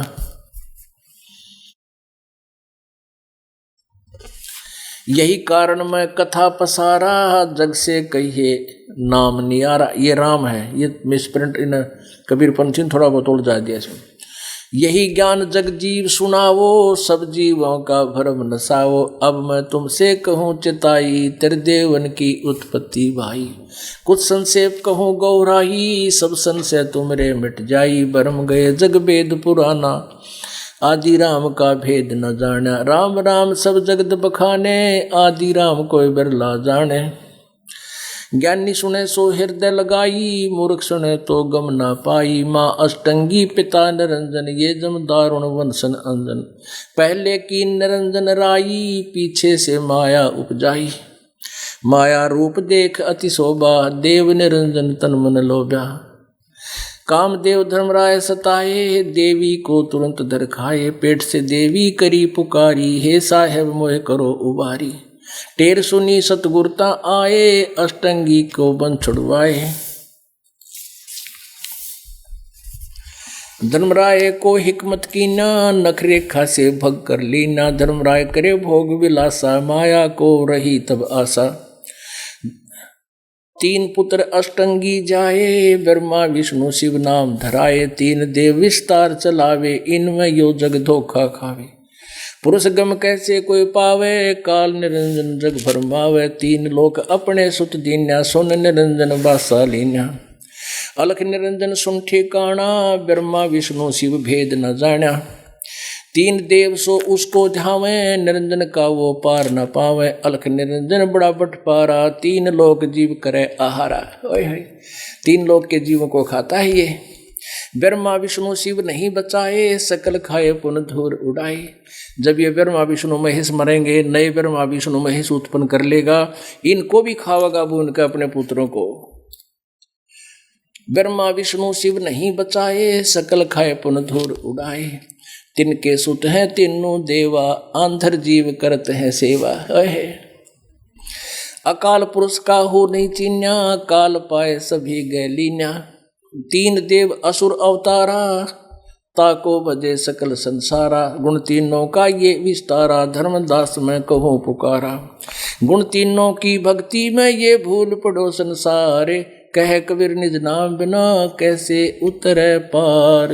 यही कारण मैं कथा पसारा, जग से कहिए नाम नियारा। ये राम है, ये मिसप्रिंट इन कबीर पंथी ने थोड़ा बहुत उलझा दिया इसमें। यही ज्ञान जग जीव सुनावो, सब जीवों का भरम नसावो। अब मैं तुमसे कहूँ चिताई, तेरे देवन की उत्पत्ति भाई। कुछ संक्षेप कहूँ गौराही, सब संशय तुमरे मिट जाई। भरम गए जग वेद पुराना, आदि राम का भेद न जाना। राम राम सब जगत बखाने, आदि राम कोई बिरला जाने। ज्ञानी सुने सो हृदय लगाई, मूर्ख सुने तो गम ना पाई। माँ अष्टंगी पिता निरंजन, ये जम दारुण वंशन अंजन। पहले की निरंजन राई, पीछे से माया उपजाई। माया रूप देख अति शोभा, देव निरंजन तन मन लोभ्या। कामदेव धर्मराय सताए, देवी को तुरंत धर खाए। पेट से देवी करी पुकारी, हे साहेब मोह करो उबारी। टेर सुनी सतगुरता आए, अष्टंगी को बन छुड़वाए। धर्मराय को हिकमत की ना, नखरेखा से भग कर लीना। धर्मराय करे भोग विलासा, माया को रही तब आशा। तीन पुत्र अष्टंगी जाए, ब्रह्मा विष्णु शिव नाम धराए। तीन देव विस्तार चलावे, इनमें यो जग धोखा खावे। पुरुष गम कैसे कोई पावे, काल निरंजन जग भरमावे। तीन लोक अपने सुत दीन्या, सुन निरंजन बासा लीन्या। अलख निरंजन सुन ठिकाना, ब्रह्मा विष्णु शिव भेद न जाना। तीन देव सो उसको ध्यावे, निरंजन का वो पार न पावे। अलख निरंजन बड़ा बटपारा, तीन लोक जीव करे आहारा। ओए होए, तीन लोक के जीवों को खाता है ये। ब्रह्मा विष्णु शिव नहीं बचाए, सकल खाए पुन धूर उड़ाए। जब ये ब्रह्मा विष्णु महेश मरेंगे, नए ब्रह्मा विष्णु महेश उत्पन्न कर लेगा, इनको भी खावेगा वो उनके अपने पुत्रों को। ब्रह्मा विष्णु शिव नहीं बचाए, सकल खाए पुन धूर उड़ाए। तिनके सुत हैं तीनों देवा, आंधर जीव करते हैं सेवा। अकाल पुरुष का हो नहीं चिन्या, काल पाए सभी गए लीन्या। तीन देव असुर अवतारा, ताको भजे सकल संसारा। गुण तीनों का ये विस्तारा, धर्मदास में कहूँ पुकारा। गुण तीनों की भक्ति में ये भूल पड़ो संसारे, कह कबीर निज नाम बिना कैसे उतरे पार।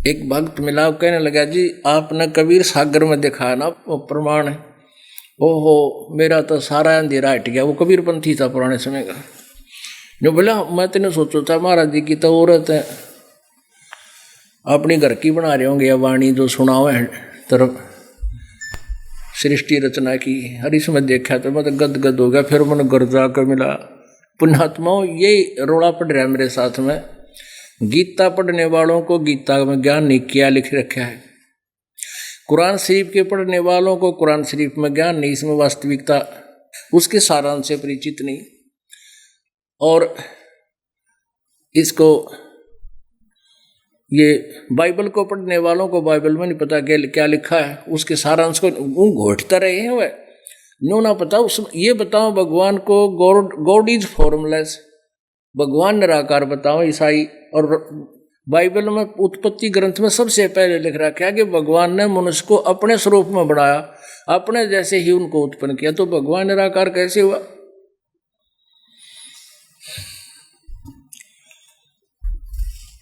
एक भक्त मिला, कहने लगा जी आपने कबीर सागर में देखा ना प्रमाण। ओहो मेरा तो सारा अंधेरा हट गया। वो कबीरपंथी था पुराने समय का। जो बोला मैं तेने सोचो था महाराज जी की तो औरत है, अपनी घर की बना रहे होंगे या वाणी जो सुनाओ है तरफ सृष्टि रचना की। हर इसमें देखा तो मैं तो गदगद हो गया। फिर मैंने घर जाकर मिला, पुण्यात्माओं ये रोड़ा पड़ रहा है मेरे साथ में। गीता पढ़ने वालों को गीता में ज्ञान नहीं किया लिख रखा है। कुरान शरीफ के पढ़ने वालों को कुरान शरीफ में ज्ञान नहीं, इसमें वास्तविकता उसके सारांश से परिचित नहीं। और इसको ये बाइबल को पढ़ने वालों को बाइबल में नहीं पता क्या लिखा है, उसके सारांश को घोटता रहे हैं। वह न्यू ना पता उस ये बताओ भगवान को गॉड इज फॉर्मलेस, भगवान निराकार बताओ ईसाई। और बाइबल में उत्पत्ति ग्रंथ में सबसे पहले लिख रखा है कि भगवान ने मनुष्य को अपने स्वरूप में बनाया, अपने जैसे ही उनको उत्पन्न किया। तो भगवान निराकार कैसे हुआ?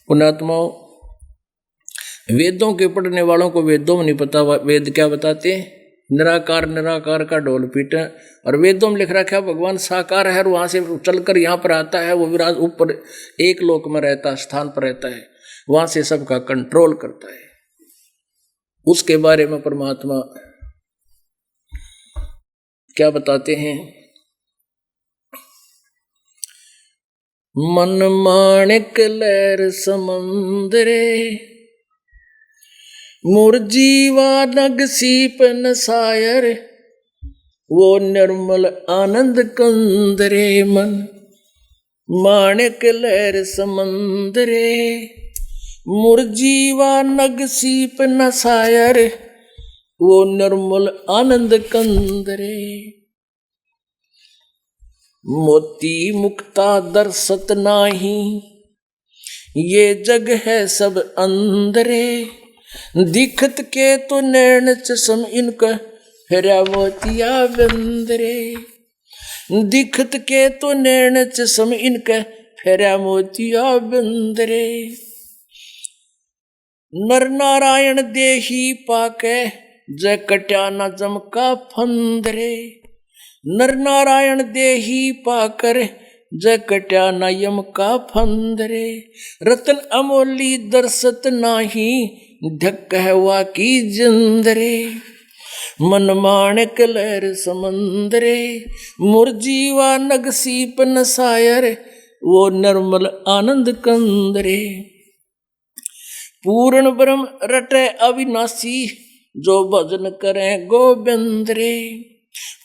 पुण्यात्माओं वेदों के पढ़ने वालों को वेदों में नहीं पता वेद क्या बताते हैं। निराकार निराकार का ढोल पीट। और वेदों में लिख रखा है भगवान साकार है और वहां से चलकर यहाँ पर आता है। वो विराज ऊपर एक लोक में रहता है, स्थान पर रहता है, वहां से सबका कंट्रोल करता है। उसके बारे में परमात्मा क्या बताते हैं? मन माणिक लहर समुद्रे, मोर जीवा नग सीप नसायर। वो निर्मल आनंद कंदरे, मन माणिक लहर समंदरे। मोर जीवा नग सीप नसायर, वो निर्मल आनंद कंदरे। मोती मुक्ता दर्शत नाही, ये जग है सब अंदरे। दिखत के तो नैन चसम इनका, फेरा मोतिया बंदरे। दिखत के तो नैन चसम इनका, फेरा मोतिया बंदरे। नर नारायण देही पाके, जय कट्या न जमका फंदरे। नर नारायण देही पाकर, जय कट्या न यम का फंदरे। रतन अमोली दर्शत नाही, ढक कहवा की जंदरे। मन माणिक लहर समंदरे, मुरजीवा नगसीप नसायर, वो निर्मल आनंद कंदरे। पूर्ण ब्रह्म रटे अविनाशी, जो भजन करें गोविंद रे।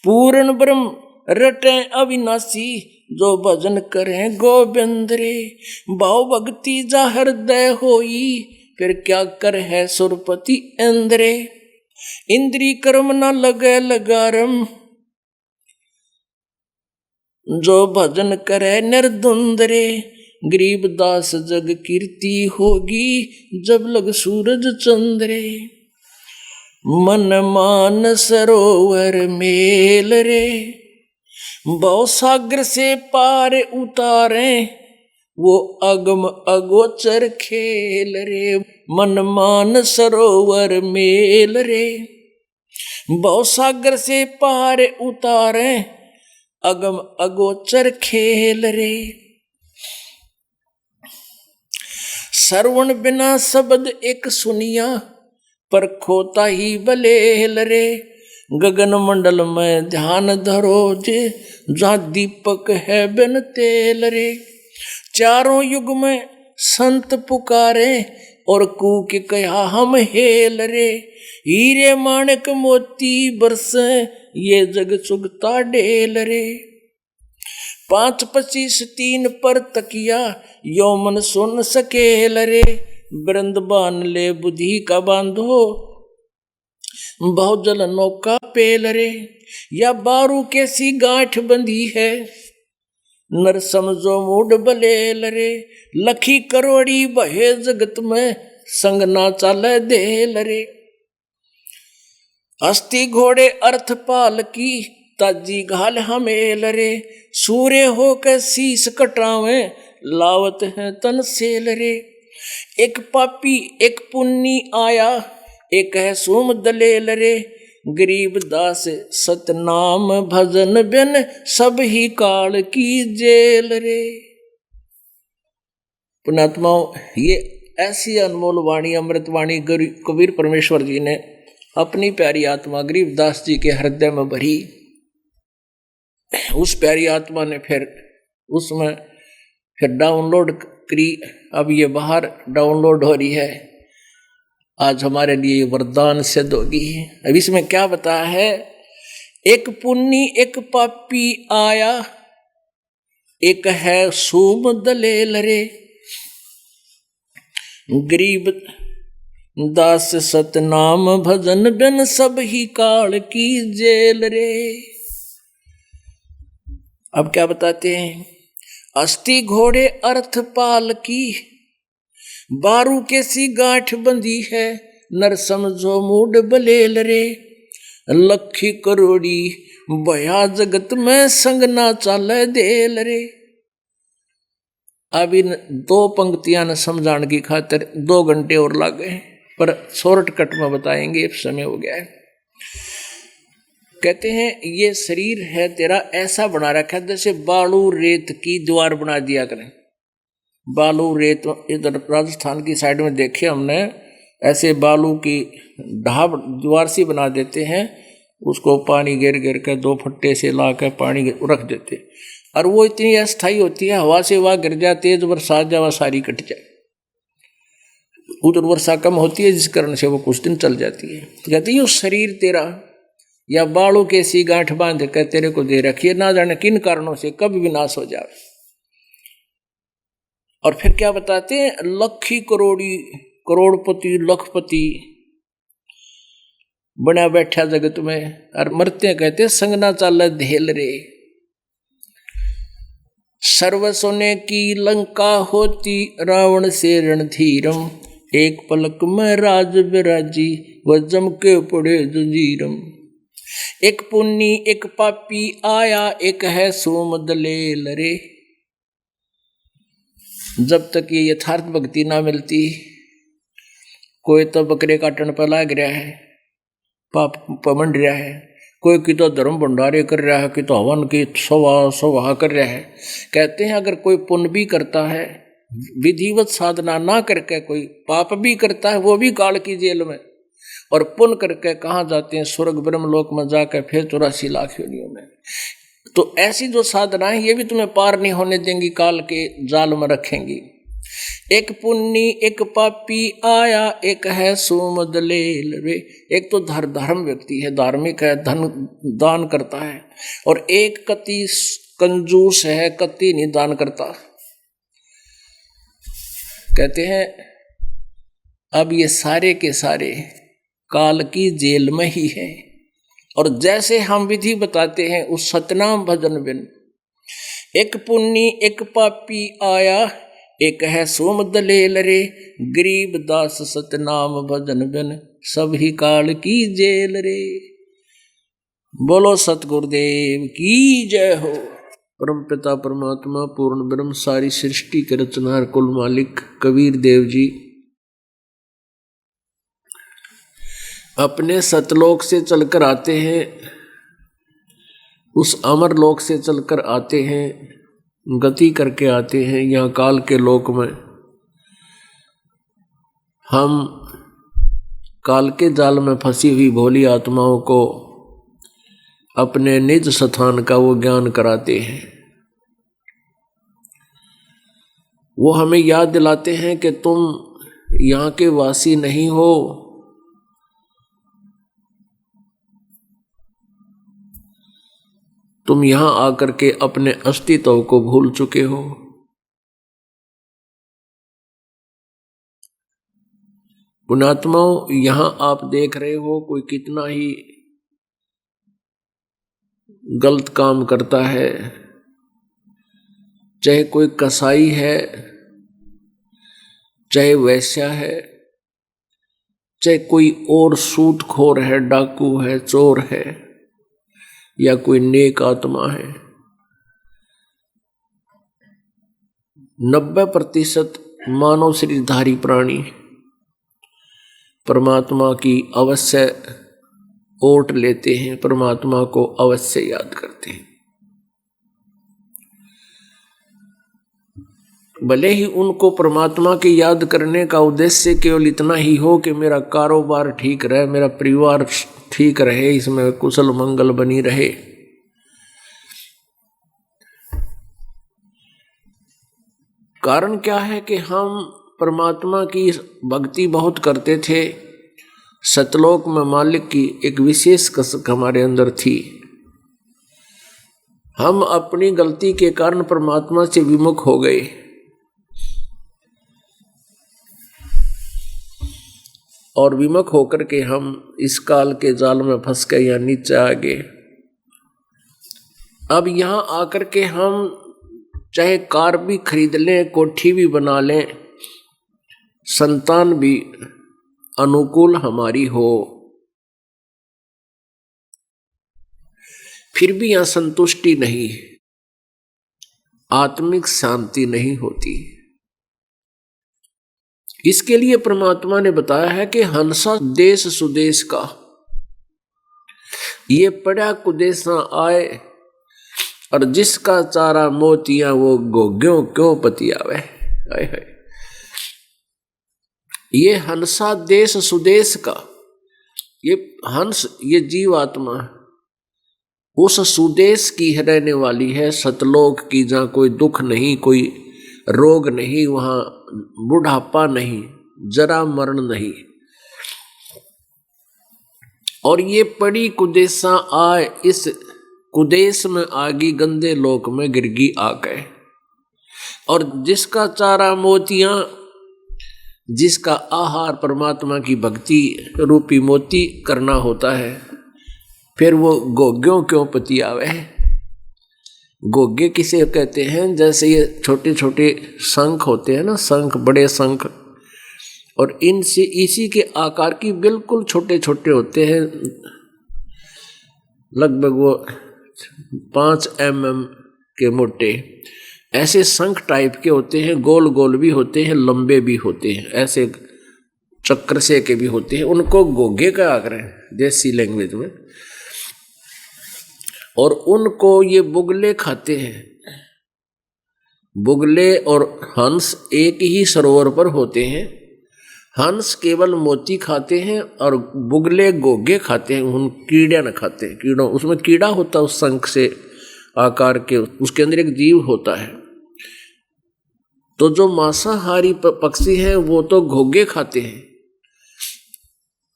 पूर्ण ब्रह्म रटे अविनाशी, जो भजन करें गोविंद रे। भाव भक्ति जा हृदय होई, फिर क्या कर है सुरपति इंद्रे। इंद्री कर्म न लगे लगारम, जो भजन करे निर्द्वंद रे। गरीबदास जग कीर्ति होगी, जब लग सूरज चंद्रे। मन मान सरोवर मेल रे, भव सागर से पार उतारे, वो अगम अगोचर खेल रे। मन मान सरोवर मेल रे, भव सागर से पार उतारे, अगम अगोचर खेल रे। श्रवण बिना शब्द एक सुनिया, पर खोता ही बलेल रे। गगन मंडल में ध्यान धरो जे, जहाँ दीपक है बिन तेल रे। चारों युग में संत पुकारे, और कूक कहा हम हेल रे। हीरे माणिक मोती बरसे, ये जग चुगता डेल रे। 5 25 3 पर तकिया, यो मन सुन सकेल रे। वृंदावन ले बुद्धि का बांधो, बहुजल नौका पेल रे। या बारू कैसी गांठ बंधी है, नर समझो मूड बलेल रे। लखी करोड़ी बहे जगत में, संग ना चाले देल रे। हस्ती घोड़े अर्थ पाल की, ताजी घाल हमेल रे। सूर्य होकर शीस कटावे, लावत है तन सेल रे। एक पापी एक पुन्नी आया, एक है सोम दलेल रे। गरीब दास सतनाम भजन बिन, सब ही काल की जेल रे। पुण्यात्माओं, ये ऐसी अनमोल वाणी, अमृत वाणी कबीर परमेश्वर जी ने अपनी प्यारी आत्मा गरीबदास जी के हृदय में भरी। उस प्यारी आत्मा ने फिर उसमें फिर डाउनलोड करी। अब ये बाहर डाउनलोड हो रही है, आज हमारे लिए वरदान सिद्ध होगी। अब इसमें क्या बताया है, एक पुन्नी एक पापी आया, एक है सूम दलेल रे। गरीब दास सतनाम भजन बिन, सब ही काल की जेल रे। अब क्या बताते हैं, अस्थि घोड़े अर्थ पाल की, बारू कैसी गांठ बंधी है, नर समझो मूड बलेल रे। लखी करोड़ी बया जगत में, संग ना चाले देल रे। अब इन 2 पंक्तियां न समझाने की खातिर 2 घंटे और लग गए, पर शॉर्टकट में बताएंगे, समय हो गया है। कहते हैं ये शरीर है तेरा ऐसा बना रखा है जैसे बालू रेत की दीवार बना दिया करें। बालू रेत इधर राजस्थान की साइड में देखे हमने, ऐसे बालू की ढाब दीवार सी बना देते हैं, उसको पानी गिर गिर के 2 फट्टे से ला कर पानी रख देते, और वो इतनी अस्थायी होती है, हवा से वहाँ गिर जाए, तेज बरसात जाए सारी कट जाए। उधर वर्षा कम होती है जिस कारण से वो कुछ दिन चल जाती है। तो कहते हैं ये शरीर तेरा या बालों के सी गांठ बांध कर तेरे को दे रखिए, ना जाने किन कारणों से कब विनाश हो जाए। और फिर क्या बताते हैं, लखी करोड़ी करोड़पति लखपति बना बैठा जगत में, और मरते कहते संगना चाल धेल रे। सर्व सोने की लंका होती, रावण से रणधीरम, एक पलक में राज विराजी, वह जम के पड़े जंजीरम। एक पुन्नी एक पापी आया, एक है सोम दलेल रे। जब तक ये यथार्थ भक्ति ना मिलती, कोई तो बकरे काटने पर लाग रहा है, पाप पमंड रहा है, कोई की तो धर्म भंडारे कर रहा है, कि तो हवन की सवा कर रहा है। कहते हैं अगर कोई पुण्य भी करता है, विधिवत साधना ना करके कोई पाप भी करता है, वो भी काल की जेल में, और पुण्य करके कहाँ जाते हैं? स्वर्ग ब्रह्मलोक में जाकर फिर 84 लाख योनियों में। तो ऐसी जो साधनाएं ये भी तुम्हें पार नहीं होने देंगी, काल के जाल में रखेंगी। एक पुण्य एक पापी आया, एक है सुमदलेल रे। एक तो धर्म व्यक्ति है, धार्मिक है, धन दान करता है, और एक कति कंजूस है, कति नहीं दान करता। कहते हैं अब ये सारे के सारे काल की जेल में ही है। और जैसे हम विधि बताते हैं उस सतनाम भजन बिन, एक पुण्य एक पापी आया, एक है सोम दलेल रे, गरीब दास सतनाम भजन बिन, सब ही काल की जेल रे। बोलो सतगुरुदेव की जय हो। परम पिता परमात्मा पूर्ण ब्रह्म सारी सृष्टि के रचनहार कुल मालिक कबीर देव जी अपने सतलोक से चलकर आते हैं, उस अमर लोक से चलकर आते हैं, गति करके आते हैं यहाँ काल के लोक में। हम काल के जाल में फंसी हुई भोली आत्माओं को अपने निज स्थान का वो ज्ञान कराते हैं। वो हमें याद दिलाते हैं कि तुम यहाँ के वासी नहीं हो, तुम यहां आकर के अपने अस्तित्व को भूल चुके हो। पुण्यात्माओं, यहां आप देख रहे हो कोई कितना ही गलत काम करता है, चाहे कोई कसाई है, चाहे वैश्या है, चाहे कोई और सूदखोर है, डाकू है, चोर है, या कोई नेक आत्मा है। 90% मानव शरीरधारी प्राणी परमात्मा की अवश्य ओट लेते हैं, परमात्मा को अवश्य याद करते हैं। भले ही उनको परमात्मा की याद करने का उद्देश्य केवल इतना ही हो कि मेरा कारोबार ठीक रहे, मेरा परिवार ठीक रहे, इसमें कुशल मंगल बनी रहे। कारण क्या है कि हम परमात्मा की भक्ति बहुत करते थे, सतलोक में मालिक की एक विशेष कसक हमारे अंदर थी। हम अपनी गलती के कारण परमात्मा से विमुख हो गए, और विमुख होकर के हम इस काल के जाल में फंस गए या नीचे आ गए। अब यहाँ आकर के हम चाहे कार भी खरीद लें, कोठी भी बना लें, संतान भी अनुकूल हमारी हो, फिर भी यहाँ संतुष्टि नहीं, आत्मिक शांति नहीं होती। इसके लिए परमात्मा ने बताया है कि हंसा देश सुदेश का, ये पड़ा कुदेश न आए, और जिसका चारा मोतियां वो गोग्यों क्यों पतियावे। ये हंसा देश सुदेश का, ये हंस, ये जीवात्मा उस सुदेश की रहने वाली है, सतलोक की, जहाँ कोई दुख नहीं, कोई रोग नहीं, वहां बुढ़ापा नहीं, जरा मरण नहीं। और ये पड़ी कुदेशा आए, इस कुदेश में आगी गंदे लोक में गिरगी आ गए। और जिसका चारा मोतियां, जिसका आहार परमात्मा की भक्ति रूपी मोती करना होता है, फिर वो गोग्यों क्यों पतियावे। गोगे किसे कहते हैं? जैसे ये छोटे छोटे शंख होते हैं ना, शंख, बड़े शंख, और इनसे इसी के आकार की बिल्कुल छोटे छोटे होते हैं, लगभग वो 5 mm के मोटे, ऐसे शंख टाइप के होते हैं, गोल गोल भी होते हैं, लंबे भी होते हैं, ऐसे चक्र से के भी होते हैं। उनको गोगे का आकर है देसी लैंग्वेज में, और उनको ये बुगले खाते हैं। बुगले और हंस एक ही सरोवर पर होते हैं। हंस केवल मोती खाते हैं और बुगले गोगे खाते हैं, उन कीड़े न खाते हैं। कीड़ों, उसमें कीड़ा होता है उस शंख से आकार के, उसके अंदर एक जीव होता है। तो जो मांसाहारी पक्षी हैं वो तो घोगे खाते हैं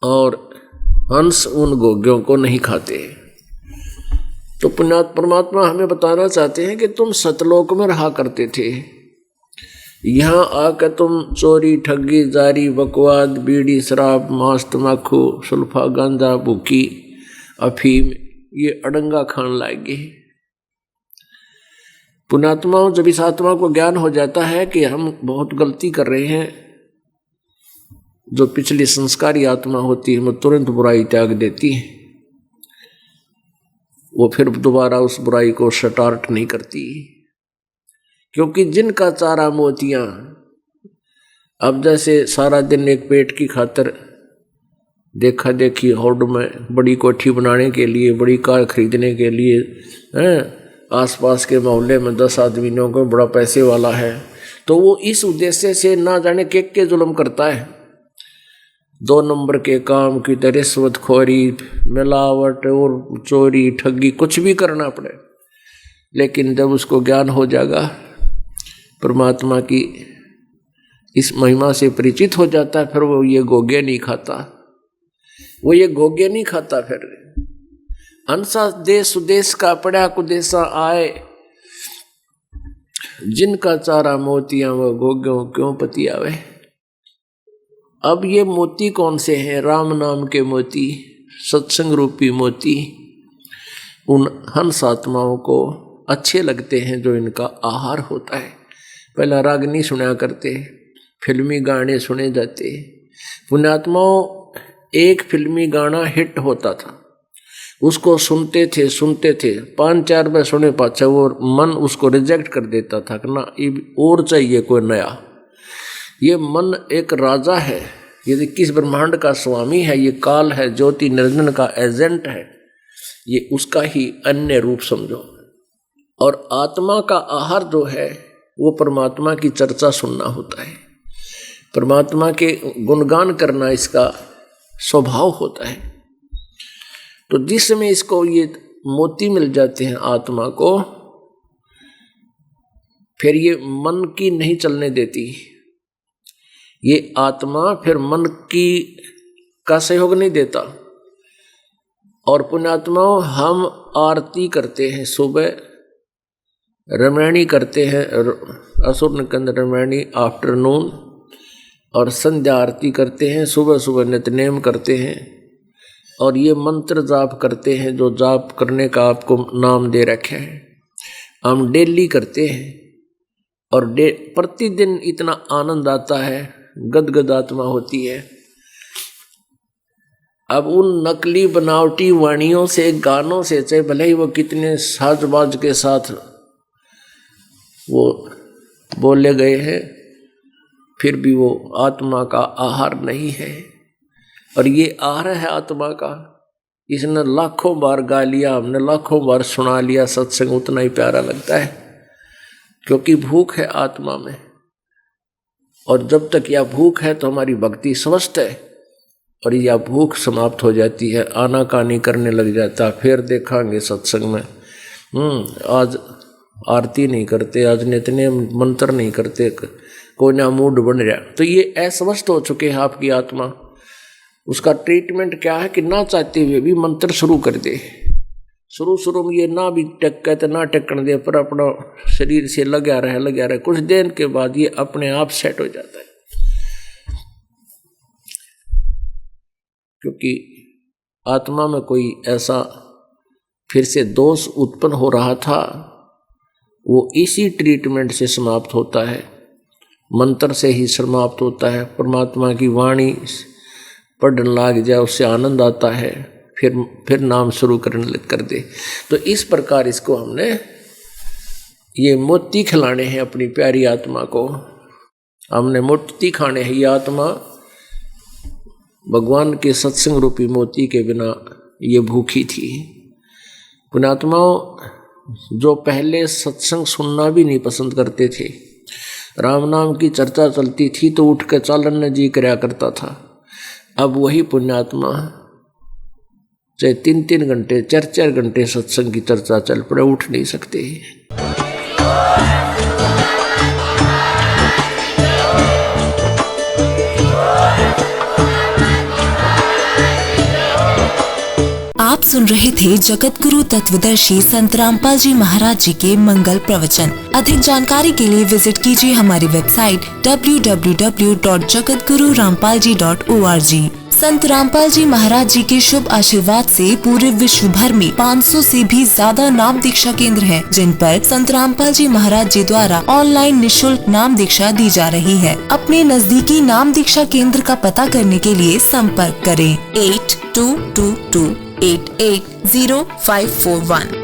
और हंस उन घोग्यों को नहीं खाते। तो पुण्यात्मा परमात्मा हमें बताना चाहते हैं कि तुम सतलोक में रहा करते थे, यहाँ आकर तुम चोरी, ठगी, जारी, बकवाद, बीड़ी, शराब, मांस, तम्बाकू, सुल्फा, गांजा, भूखी, अफीम, ये अड़ंगा खान लाएंगे। पुण्यात्माओं, जब इस आत्मा को ज्ञान हो जाता है कि हम बहुत गलती कर रहे हैं, जो पिछली संस्कारी आत्मा होती है वो तुरंत बुराई त्याग देती है, वो फिर दोबारा उस बुराई को स्टार्ट नहीं करती। क्योंकि जिनका चारा मोतियां, अब जैसे सारा दिन एक पेट की खातर देखा देखी होड़ में बड़ी कोठी बनाने के लिए, बड़ी कार खरीदने के लिए आसपास के मोहल्ले में 10 आदमियों को बड़ा पैसे वाला है, तो वो इस उद्देश्य से ना जाने के जुल्म करता है। 2 नंबर के काम की तरह रिश्वतखोरी, मिलावट और चोरी, ठगी, कुछ भी करना पड़े। लेकिन जब उसको ज्ञान हो जाएगा, परमात्मा की इस महिमा से परिचित हो जाता है, फिर वो ये गोगे नहीं खाता, वो ये गोगे नहीं खाता। फिर हंसा देश सुदेश का पड़ा कुदेशा आए, जिनका चारा मोतियां वो गोग्यों क्यों पति आवे। अब ये मोती कौन से हैं? राम नाम के मोती, सत्संग रूपी मोती उन हंस आत्माओं को अच्छे लगते हैं जो इनका आहार होता है। पहला रागनी सुना करते, फिल्मी गाने सुने जाते। पुण्यात्माओं, एक फिल्मी गाना हिट होता था, उसको सुनते थे 5-4 बार सुने पाछा वो मन उसको रिजेक्ट कर देता था कि ना ये और चाहिए कोई नया। ये मन एक राजा है, ये 21 ब्रह्मांड का स्वामी है, ये काल है, ज्योति निरंजन का एजेंट है, ये उसका ही अन्य रूप समझो। और आत्मा का आहार जो है वो परमात्मा की चर्चा सुनना होता है, परमात्मा के गुणगान करना इसका स्वभाव होता है। तो जिस समय इसको ये मोती मिल जाते हैं आत्मा को, फिर ये मन की नहीं चलने देती। ये आत्मा फिर मन की का सहयोग नहीं देता। और पुण्यात्माओं, हम आरती करते हैं, सुबह रामायणी करते हैं, असुर निकंद रामायणी आफ्टरनून, और संध्या आरती करते हैं, सुबह सुबह नित्यनेम करते हैं, और ये मंत्र जाप करते हैं जो जाप करने का आपको नाम दे रखे हैं, हम डेली करते हैं। और प्रतिदिन इतना आनंद आता है, गदगद आत्मा होती है। अब उन नकली बनावटी वाणियों से, गानों से, चाहे भले ही वो कितने साजबाज के साथ वो बोले गए हैं, फिर भी वो आत्मा का आहार नहीं है। और ये आहार है आत्मा का। इसने लाखों बार गा लिया, हमने लाखों बार सुना लिया सत्संग, उतना ही प्यारा लगता है, क्योंकि भूख है आत्मा में। और जब तक यह भूख है तो हमारी भक्ति स्वस्थ है, और यह भूख समाप्त हो जाती है, आनाकानी करने लग जाता। फिर देखांगे सत्संग में, आज आरती नहीं करते, आज नित्य मंत्र नहीं करते, कोई ना मूड बन रहा, तो ये अस्वस्थ हो चुके हैं आपकी आत्मा। उसका ट्रीटमेंट क्या है कि ना चाहते हुए भी मंत्र शुरू कर दे। शुरू में ये ना भी कहते ना टेकन दे, पर अपना शरीर से लगा रहे, कुछ देर के बाद ये अपने आप सेट हो जाता है। क्योंकि आत्मा में कोई ऐसा फिर से दोष उत्पन्न हो रहा था, वो इसी ट्रीटमेंट से समाप्त होता है, मंत्र से ही समाप्त होता है। परमात्मा की वाणी पढ़ने लग जाए, उससे आनंद आता है, फिर नाम शुरू करने कर दे। तो इस प्रकार इसको हमने ये मोती खिलाने हैं अपनी प्यारी आत्मा को, हमने मोती खाने हैं। ये आत्मा भगवान के सत्संग रूपी मोती के बिना ये भूखी थी। पुण्यात्माओं, जो पहले सत्संग सुनना भी नहीं पसंद करते थे, राम नाम की चर्चा चलती थी तो उठ के चालन ने जी करया करता था। अब वही पुण्यात्मा चाहे 3-3 घंटे 4-4 घंटे सत्संग की चर्चा चल पड़े, उठ नहीं सकते। आप सुन रहे थे जगत गुरु तत्वदर्शी संत रामपाल जी महाराज जी के मंगल प्रवचन। अधिक जानकारी के लिए विजिट कीजिए हमारी वेबसाइट www.jagatgururampalji.org। संत रामपाल जी महाराज जी के शुभ आशीर्वाद से पूरे विश्व भर में 500 से भी ज्यादा नाम दीक्षा केंद्र हैं, जिन पर संत रामपाल जी महाराज जी द्वारा ऑनलाइन निशुल्क नाम दीक्षा दी जा रही है। अपने नजदीकी नाम दीक्षा केंद्र का पता करने के लिए संपर्क करें 8222880541।